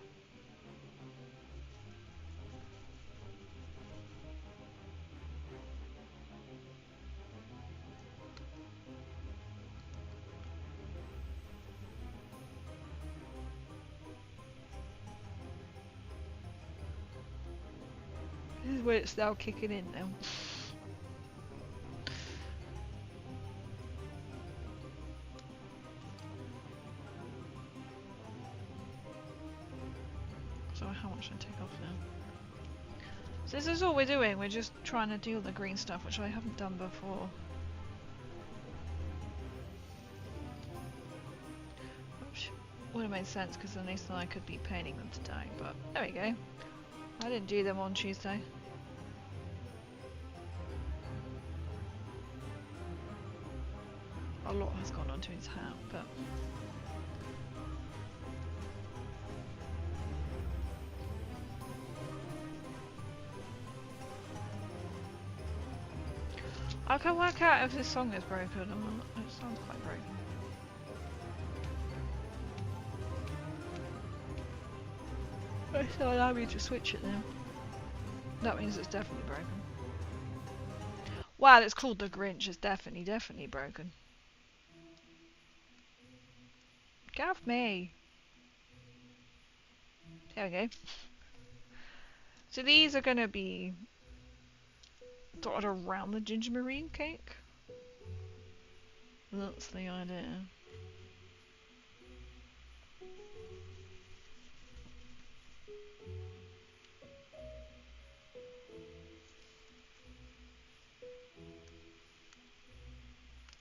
This is where it's now kicking in now. So how much should I take off now? So this is all we're doing, we're just trying to do the green stuff, which I haven't done before. Which would have made sense because then Nathan and I could be painting them today, but there we go. I didn't do them on Tuesday. A lot has gone onto his hat, but... I can work out if this song is broken or not. It sounds quite broken. So allow me to switch it now. That means it's definitely broken. Wow, it's called the Grinch. It's definitely broken. Get off me. There we go. So these are going to be dotted around the gingerbread cake. That's the idea.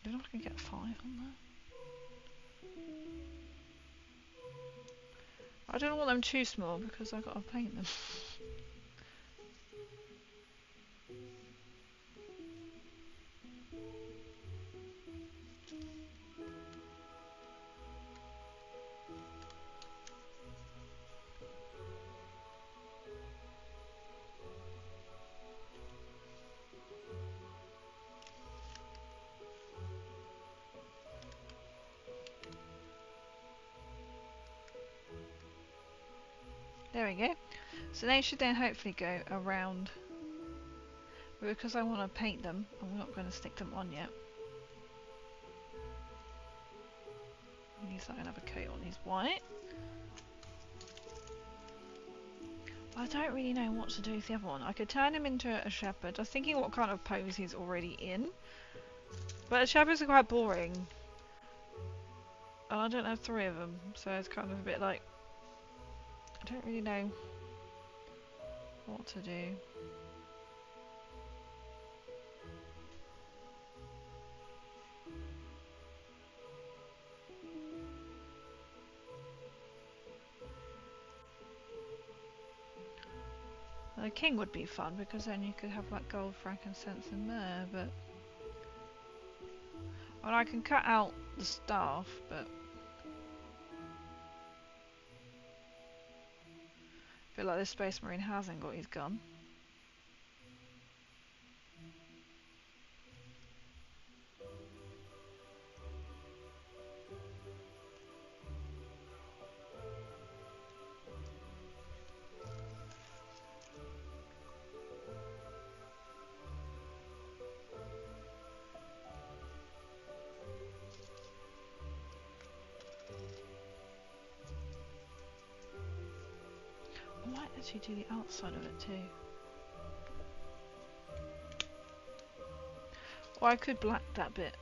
I don't know if I can get 5 on there. I don't want them too small because I've got to paint them. There we go. So they should then hopefully go around. But because I want to paint them, I'm not going to stick them on yet. He's not going to have a coat on, he's white. I don't really know what to do with the other one. I could turn him into a shepherd. I was thinking what kind of pose he's already in. But shepherds are quite boring. And I don't have 3 of them, so it's kind of a bit like... I don't really know what to do. The king would be fun because then you could have like gold, frankincense and myrrh, but... Well, I can cut out the staff, but... I feel like this Space Marine hasn't got his gun. I might actually do the outside of it too. Or I could black that bit.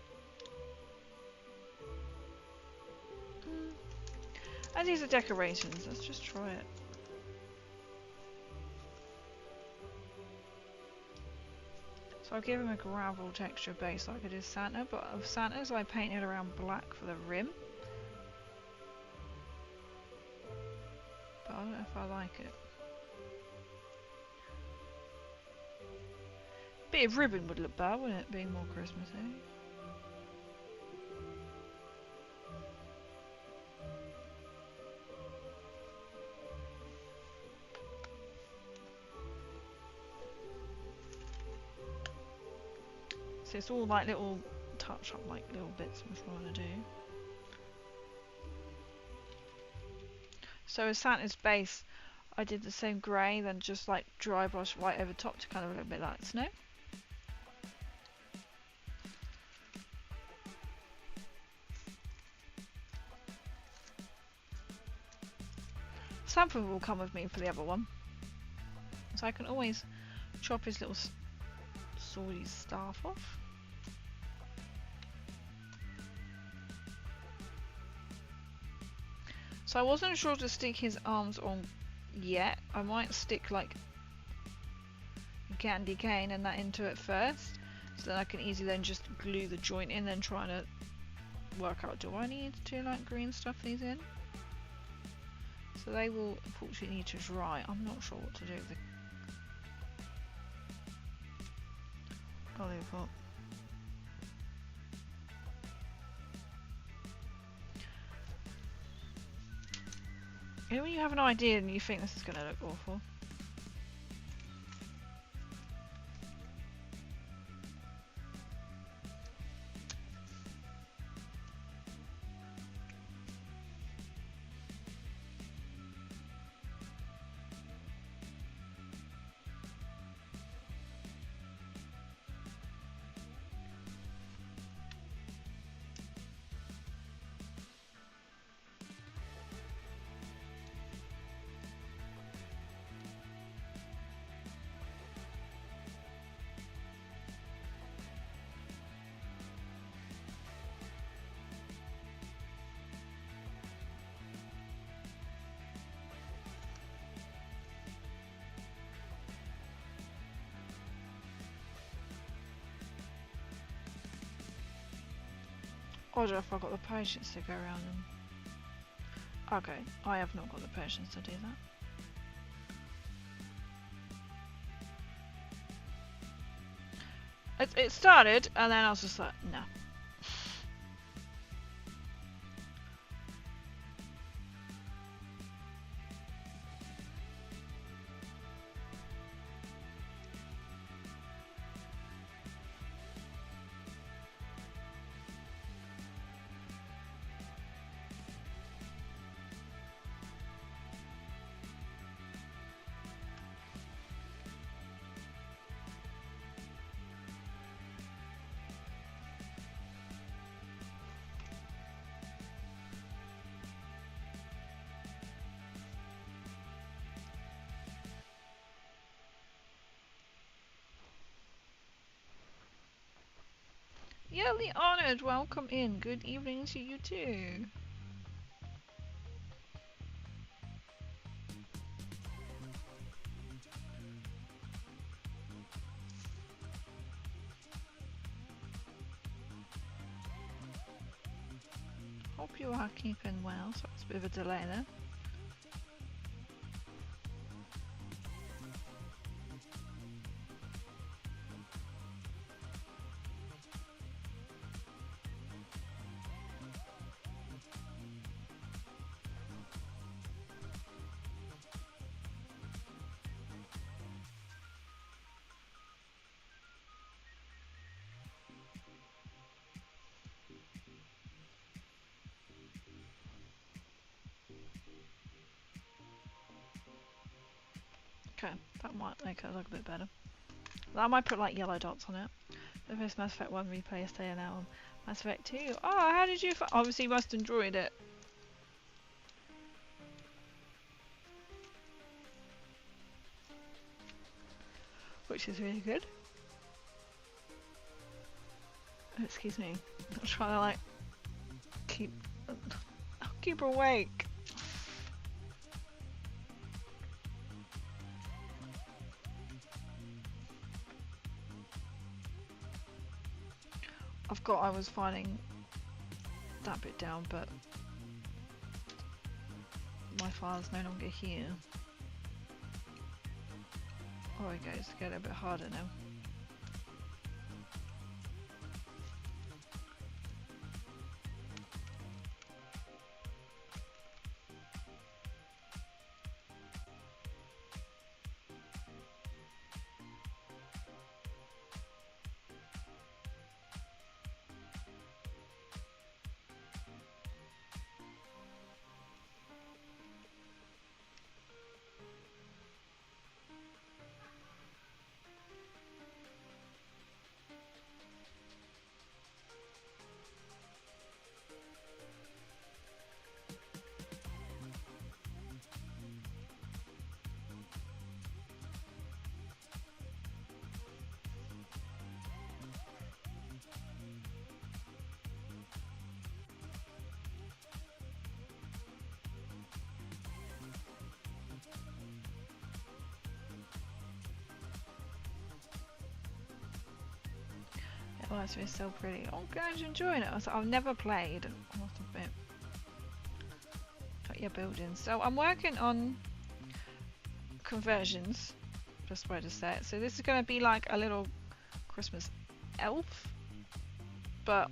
And these are decorations, let's just try it. So I'll give him a gravel texture base like I did Santa, but of Santa's I painted around black for the rim. But I don't know if I like it. Bit of ribbon would look better, wouldn't it, being more Christmassy? So it's all like little touch up, like little bits I'm trying to do. So as Santa's base, I did the same grey, then just like dry brush right over top to kind of look a bit like snow. Something will come with me for the other one. So I can always chop his little swordy staff off. So I wasn't sure to stick his arms on yet. I might stick like candy cane and that into it first, so then I can easily then just glue the joint in, then trying to work out, do I need to like green stuff these in? So they will unfortunately need to dry. I'm not sure what to do with the lollipop. You know when you have an idea and you think this is going to look awful? I don't know if I've got the patience to go around them. Okay, I have not got the patience to do that. It started, and then I was just like, no. Yearly honoured, welcome in. Good evening to you too. Hope you are keeping well. So it's a bit of a delay there. Okay, that might make it look a bit better. I might put like yellow dots on it. The first Mass Effect 1 replay is staying out on Mass Effect 2. Oh, how did you obviously you must have enjoyed it. Which is really good. Oh, excuse me. I'm trying to like keep awake. I was finding that bit down, but my file's no longer here. Oh, it goes to get a bit harder now. Oh, that's been so pretty. Oh, guys, enjoying it. I've never played. I must admit. Got your buildings. So I'm working on conversions. Just way to say it. So this is going to be like a little Christmas elf, but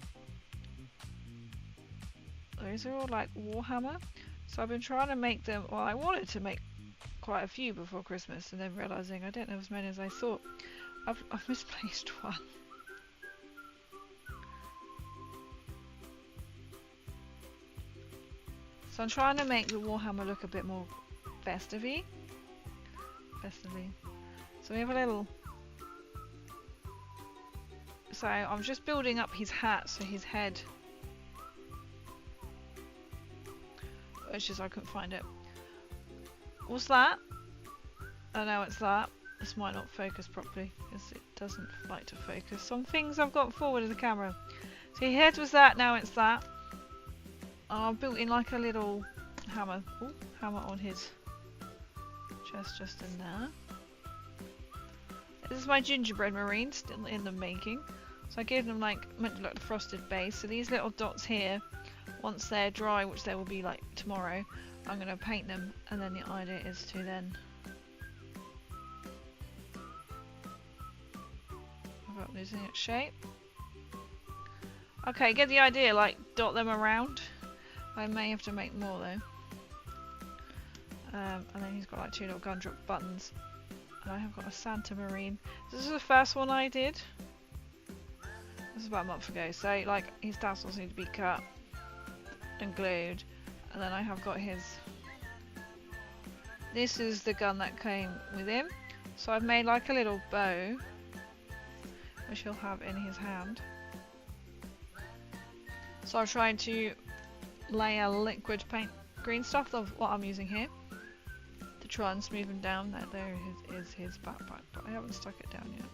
those are all like Warhammer. So I've been trying to make them. Well, I wanted to make quite a few before Christmas, and then realizing I don't know as many as I thought. I've misplaced one. So I'm trying to make the Warhammer look a bit more festive-y. So we have a little... So I'm just building up his hat, so his head... Which is, I couldn't find it. What's that? Oh no, it's that. This might not focus properly, because it doesn't like to focus. Some things I've got forward of the camera. So his head was that, now it's that. I've built in like a little hammer. Ooh, hammer on his chest just in there. This is my gingerbread marine, still in the making. So I gave them like, meant to look like a frosted base. So these little dots here, once they're dry, which they will be like tomorrow, I'm going to paint them, and then the idea is to then... Without losing its shape. Okay, get the idea, like dot them around. I may have to make more though. And then he's got like two little gun drop buttons. And I have got a Santa Marine. This is the first one I did. This was about a month ago. So like his tassels need to be cut and glued. And then I have got his... This is the gun that came with him. So I've made like a little bow, which he'll have in his hand. So I've tried to lay a liquid paint green stuff of what I'm using here to try and smooth him down. There is his backpack, but I haven't stuck it down yet.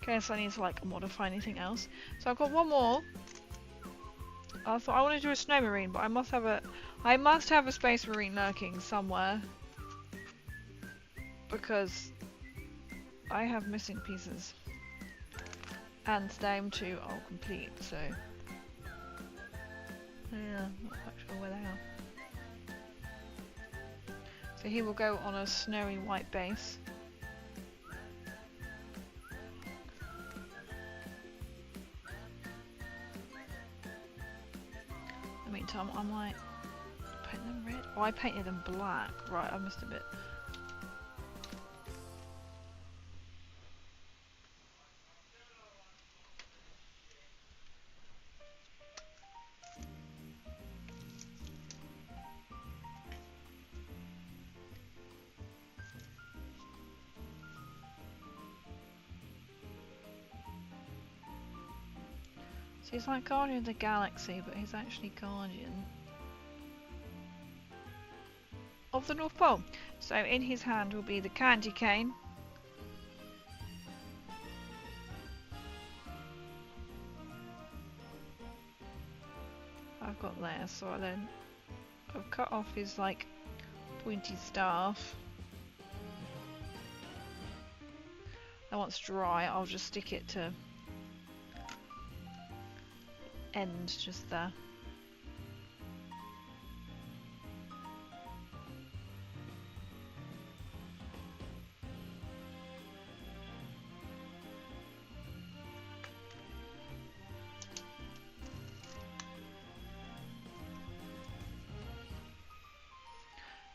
Okay, so I need to like modify anything else. So I've got one more. I thought I want to do a snow marine, but I must have a space marine lurking somewhere because I have missing pieces and them two are complete. So. Yeah, not quite sure where they are. So he will go on a snowy white base. In the meantime, I might paint them red. Oh, I painted them black. Right, I missed a bit. So he's like Guardian of the Galaxy, but he's actually Guardian of the North Pole. So in his hand will be the candy cane. I've got there, so I've cut off his like pointy staff. And once dry, I'll just stick it to end just there.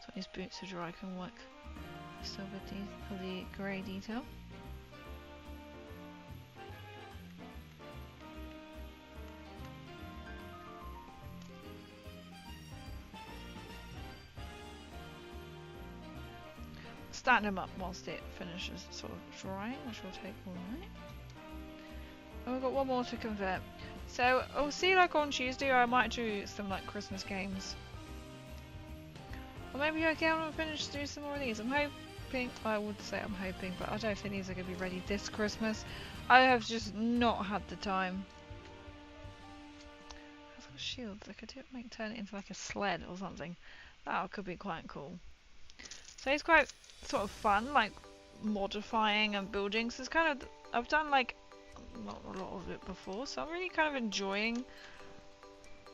So his boots are dry, I can work still with the grey detail. Stand them up whilst it finishes sort of drying, which will take all night. And we've got one more to convert. So I'll see like on Tuesday, I might do some like Christmas games. Or maybe I get on and finish do some more of these. I'm hoping, I would say I'm hoping, but I don't think these are going to be ready this Christmas. I have just not had the time. I've got shields, I could turn it into like a sled or something. That could be quite cool. So it's quite sort of fun, like modifying and building. So it's kind of, I've done like not a lot of it before, so I'm really kind of enjoying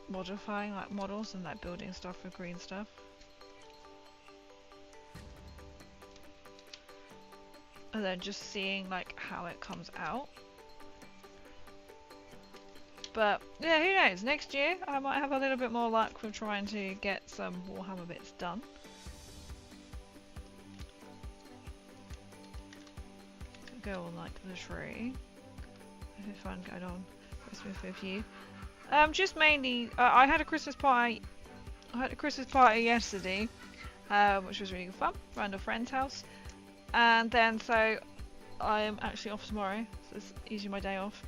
modifying like models and like building stuff with green stuff. And then just seeing like how it comes out. But yeah, who knows? Next year I might have a little bit more luck with trying to get some Warhammer bits done. Go on like the tree. Have fun going on Christmas with you. Just mainly, I had a Christmas party. I had a Christmas party yesterday, which was really good fun, around a friend's house. And then so I am actually off tomorrow, so it's usually my day off.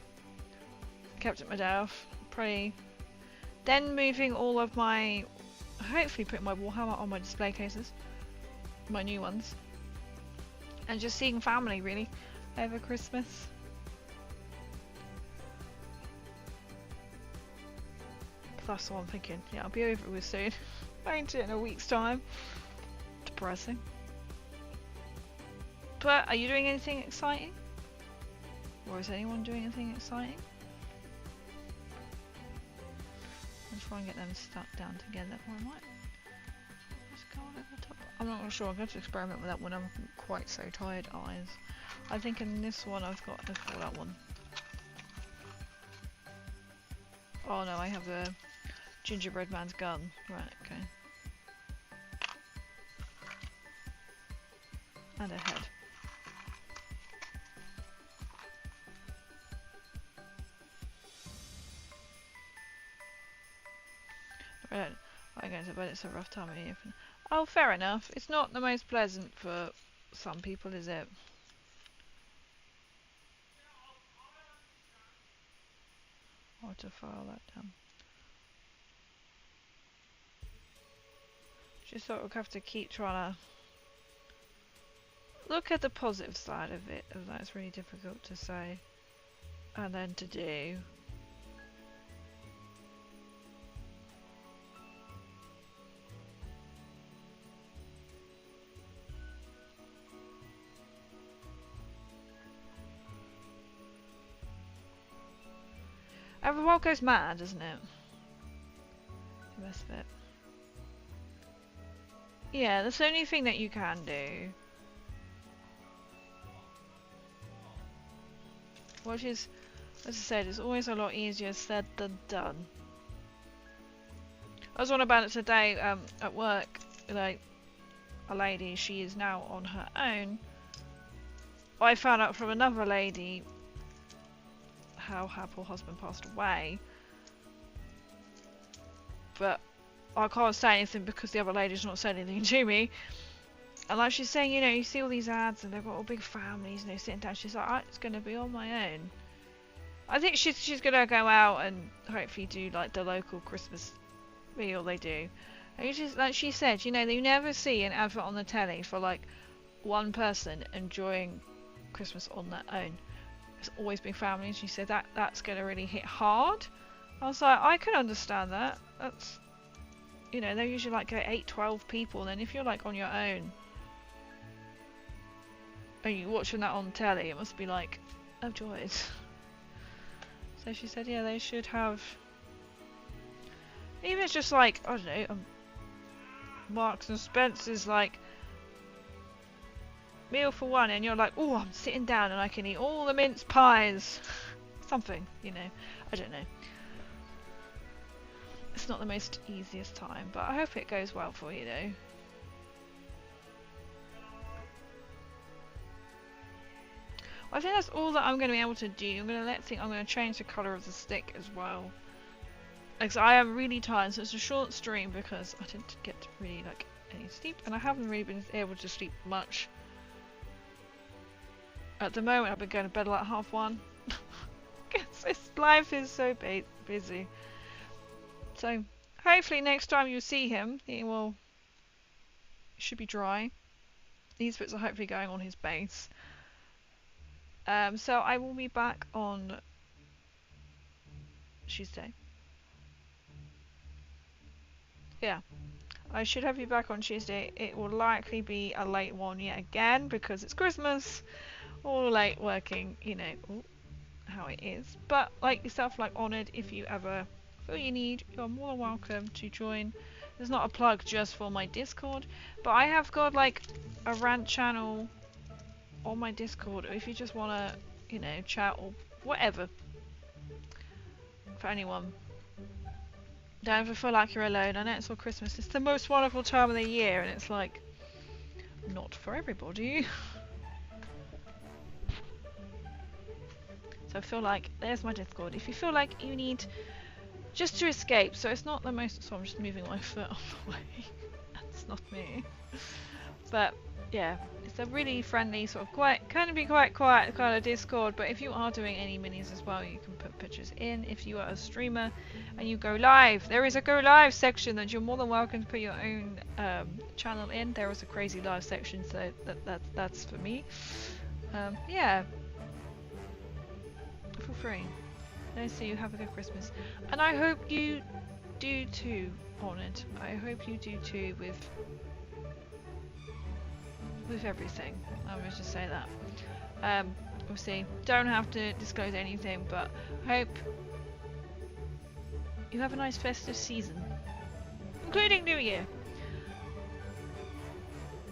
Kept it my day off. Probably then moving all of my, hopefully putting my Warhammer on my display cases, my new ones, and just seeing family really over Christmas. That's what I'm thinking. Yeah, I'll be over with soon. Ain't it in a week's time? Depressing. But are you doing anything exciting? Or is anyone doing anything exciting? I'll try and get them stuck down together, or I might just go over the top. I'm not really sure. I'm going to experiment with that when I'm quite so tired eyes. I think in this one I've got the Fallout one. Oh no, I have the gingerbread man's gun. Right, okay. And a head. Right, I'm going to bed, it's a rough time of year. Oh, fair enough. It's not the most pleasant for some people, is it? I'll have to file that down. Just sort of have to keep trying to look at the positive side of it, of that it's really difficult to say and then to do. And the world goes mad, doesn't it? The rest of it. Yeah, that's the only thing that you can do. Which is, as I said, it's always a lot easier said than done. I was on about it today at work, like a lady, she is now on her own. I found out from another lady how her poor husband passed away, but I can't say anything because the other lady's not saying anything to me. And like she's saying, you know, you see all these ads and they've got all big families and they're sitting down. She's like, I'm just going to be on my own. I think she's going to go out and hopefully do like the local Christmas meal they do. And just like she said, you know, you never see an advert on the telly for like one person enjoying Christmas on their own. It's always been families. She said that's going to really hit hard. I was like, I can understand that. That's, you know, they're usually like 8, 12 people. And then if you're like on your own and you're watching that on telly, it must be like, oh joys. So she said, yeah, they should have, even if it's just like, I don't know, Marks and Spencer's like meal for one, and you're like, oh, I'm sitting down and I can eat all the mince pies. Something, you know, I don't know. It's not the most easiest time, but I hope it goes well for you though. Well, I think that's all that I'm going to be able to do. I'm going to change the colour of the stick as well. Because I am really tired, so it's a short stream because I didn't get really like any sleep, and I haven't really been able to sleep much. At the moment, I've been going to bed like 1:30. This life is so busy. So hopefully next time you see him, he should be dry. These bits are hopefully going on his base. So I will be back on Tuesday. Yeah, I should have you back on Tuesday. It will likely be a late one yet again because it's Christmas. All late working, you know. Ooh, how it is. But like yourself, like Honoured, if you ever feel you need, you're more than welcome to join. There's not a plug just for my Discord, but I have got like a rant channel on my Discord if you just want to, you know, chat or whatever. For anyone. Don't ever feel like you're alone. I know it's all Christmas. It's the most wonderful time of the year, and it's like not for everybody. So I feel like there's my Discord. If you feel like you need just to escape, so it's not the most. So I'm just moving my foot off the way. That's not me. But yeah, it's a really friendly sort of quite kind of Discord. But if you are doing any minis as well, you can put pictures in. If you are a streamer and you go live, there is a go live section that you're more than welcome to put your own channel in. There is a crazy live section, so that's for me. Yeah, for free. I see you. Have a good Christmas, and I hope you do too. Honoured. I hope you do too with everything. I would just say that. Obviously, don't have to disclose anything, but hope you have a nice festive season, including New Year.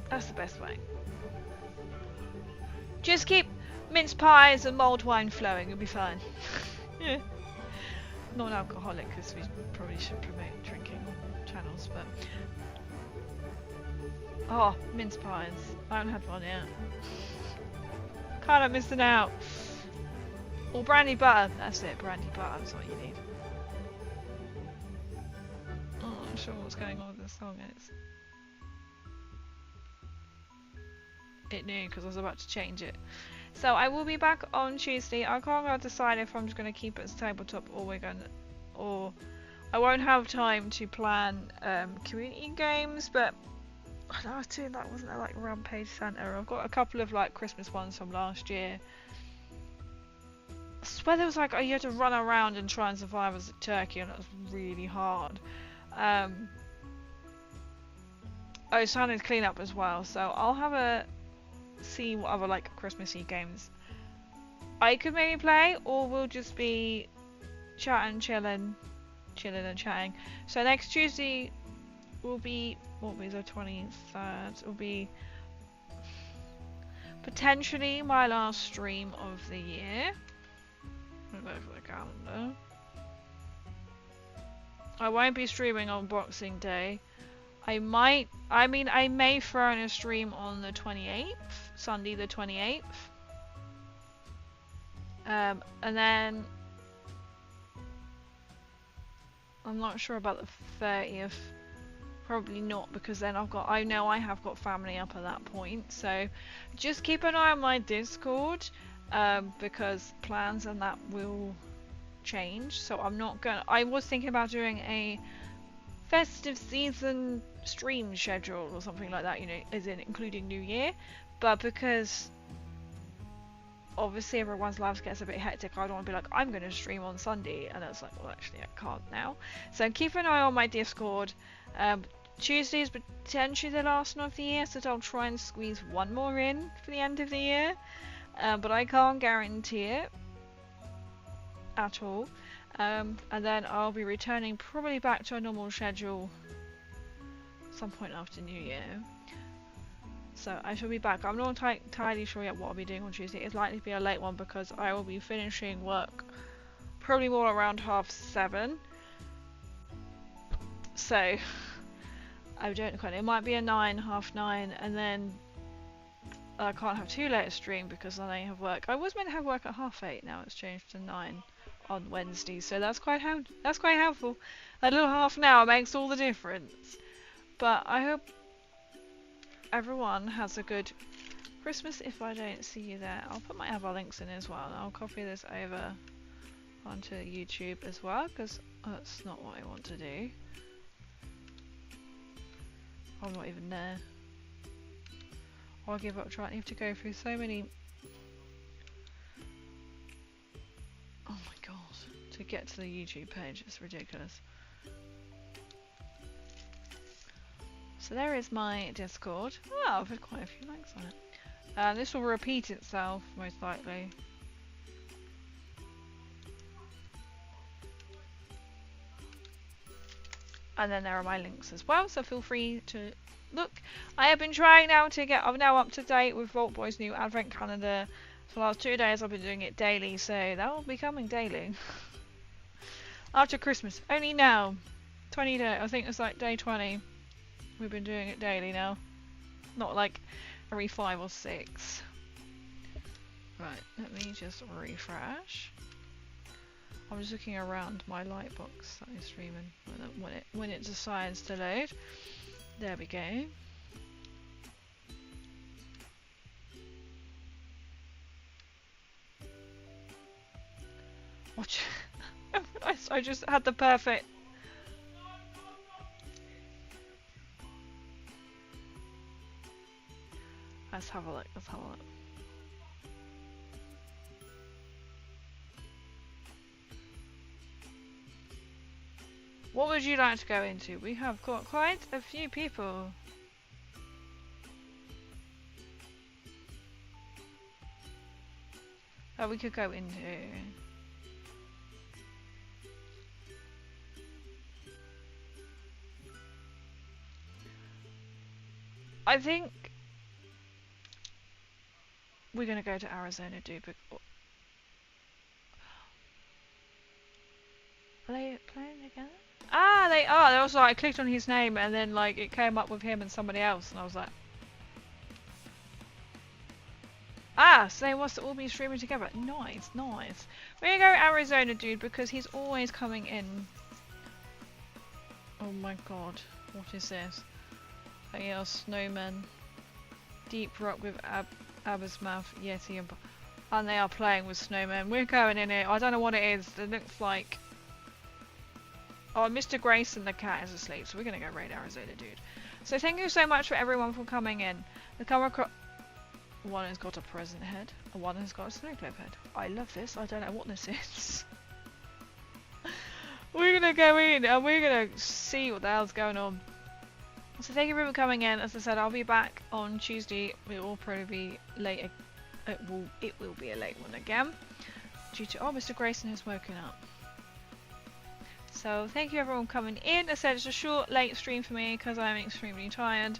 That's the best way. Just keep mince pies and mulled wine flowing, you'll be fine. Yeah. Non-alcoholic, because we probably should promote drinking channels, but... Oh, mince pies. I haven't had one yet. Kind of missing out. Or brandy butter. That's it, brandy butter. That's what you need. Oh, I'm not sure what's going on with this song. It knew because I was about to change it. So I will be back on Tuesday. I can't decide if I'm just going to keep it as tabletop or I won't have time to plan community games, but I was doing that, wasn't there, like Rampage Santa? I've got a couple of like Christmas ones from last year. I swear there was like, you had to run around and try and survive as a turkey, and that was really hard. Oh, Santa's cleanup as well, so I'll have a see what other like Christmassy games I could maybe play, or we'll just be chilling and chatting. So next Tuesday will be, what will be the 23rd? Will be potentially my last stream of the year. I'm gonna go for the calendar. I won't be streaming on Boxing Day. I may throw in a stream on the 28th, Sunday the 28th. And then I'm not sure about the 30th. Probably not, because then I know I have got family up at that point. So just keep an eye on my Discord, because plans and that will change. So I was thinking about doing a festive season stream schedule or something like that, you know, as in including New Year, but because obviously everyone's lives gets a bit hectic, I don't want to be like, I'm going to stream on Sunday, and it's like, well, actually I can't now. So keep an eye on my Discord. Tuesday is potentially the last one of the year, so I'll try and squeeze one more in for the end of the year, but I can't guarantee it at all. And then I'll be returning probably back to a normal schedule some point after New Year. So I shall be back. I'm not entirely sure yet what I'll be doing on Tuesday. It's likely to be a late one because I will be finishing work probably more around 7:30. So I don't know. It might be a 9, 9:30, and then I can't have too late a stream because then I have work. I was meant to have work at 8:30. Now it's changed to 9 on Wednesday. So that's quite helpful. That little half an hour makes all the difference. But I hope everyone has a good Christmas. If I don't see you there, I'll put my other links in as well, and I'll copy this over onto YouTube as well, because that's not what I want to do. I'm not even there. I'll give up trying. I have to go through so many. Oh my god, to get to the YouTube page, it's ridiculous. So there is my Discord. Oh, I've had quite a few likes on it. This will repeat itself, most likely. And then there are my links as well, so feel free to look. I have been trying now to get, I'm now up to date with Vault Boy's new advent calendar. For the last 2 days I've been doing it daily, so that will be coming daily. After Christmas, only now. 20 days, I think it's like day 20. We've been doing it daily now. Not like every 5 or 6. Right, let me just refresh. I'm just looking around my lightbox that is streaming when it decides to load. There we go. Watch. I just had the perfect. Let's have a look. Let's have a look. What would you like to go into? We have got quite a few people. That we could go into. I think we're gonna go to Arizona, dude. Are they playing together? Ah, they are. They also, I clicked on his name and then like it came up with him and somebody else, and I was like, ah, so they must all be streaming together. Nice, nice. We're gonna go Arizona, dude, because he's always coming in. Oh my god, what is this? Oh yeah, Snowman, Deep Rock with Abersmouth, Yeti, and they are playing with Snowman. We're going in it. I don't know what it is. It looks like. Oh, Mr. Grayson the cat is asleep, so we're gonna go raid Arizona, dude. So thank you so much for everyone for coming in. The camera one has got a present head, and one has got a snow globe head. I love this. I don't know what this is. We're gonna go in and we're gonna see what the hell's going on. So thank you for coming in. As I said, I'll be back on Tuesday. It will probably be late. It will be a late one again. Due to Mr. Grayson has woken up. So thank you everyone coming in. As I said, it's a short, late stream for me because I'm extremely tired.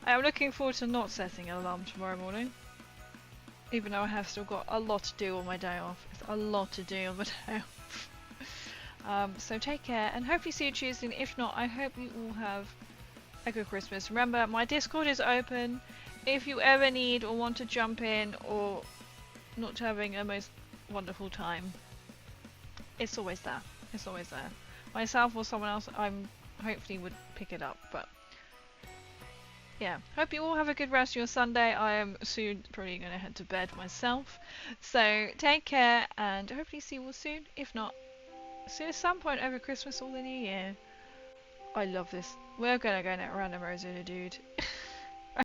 I am looking forward to not setting an alarm tomorrow morning. Even though I have still got a lot to do on my day off. It's a lot to do on my day off. So take care and hopefully see you Tuesday. And if not, I hope you all have a good Christmas. Remember, my Discord is open. If you ever need or want to jump in or not having a most wonderful time, it's always there. It's always there. Myself or someone else, I'm hopefully would pick it up. But yeah, hope you all have a good rest of your Sunday. I am soon probably going to head to bed myself. So take care and hopefully see you all soon. If not, see you at some point over Christmas or the New Year. I love this. We're going to go around Arizona, dude.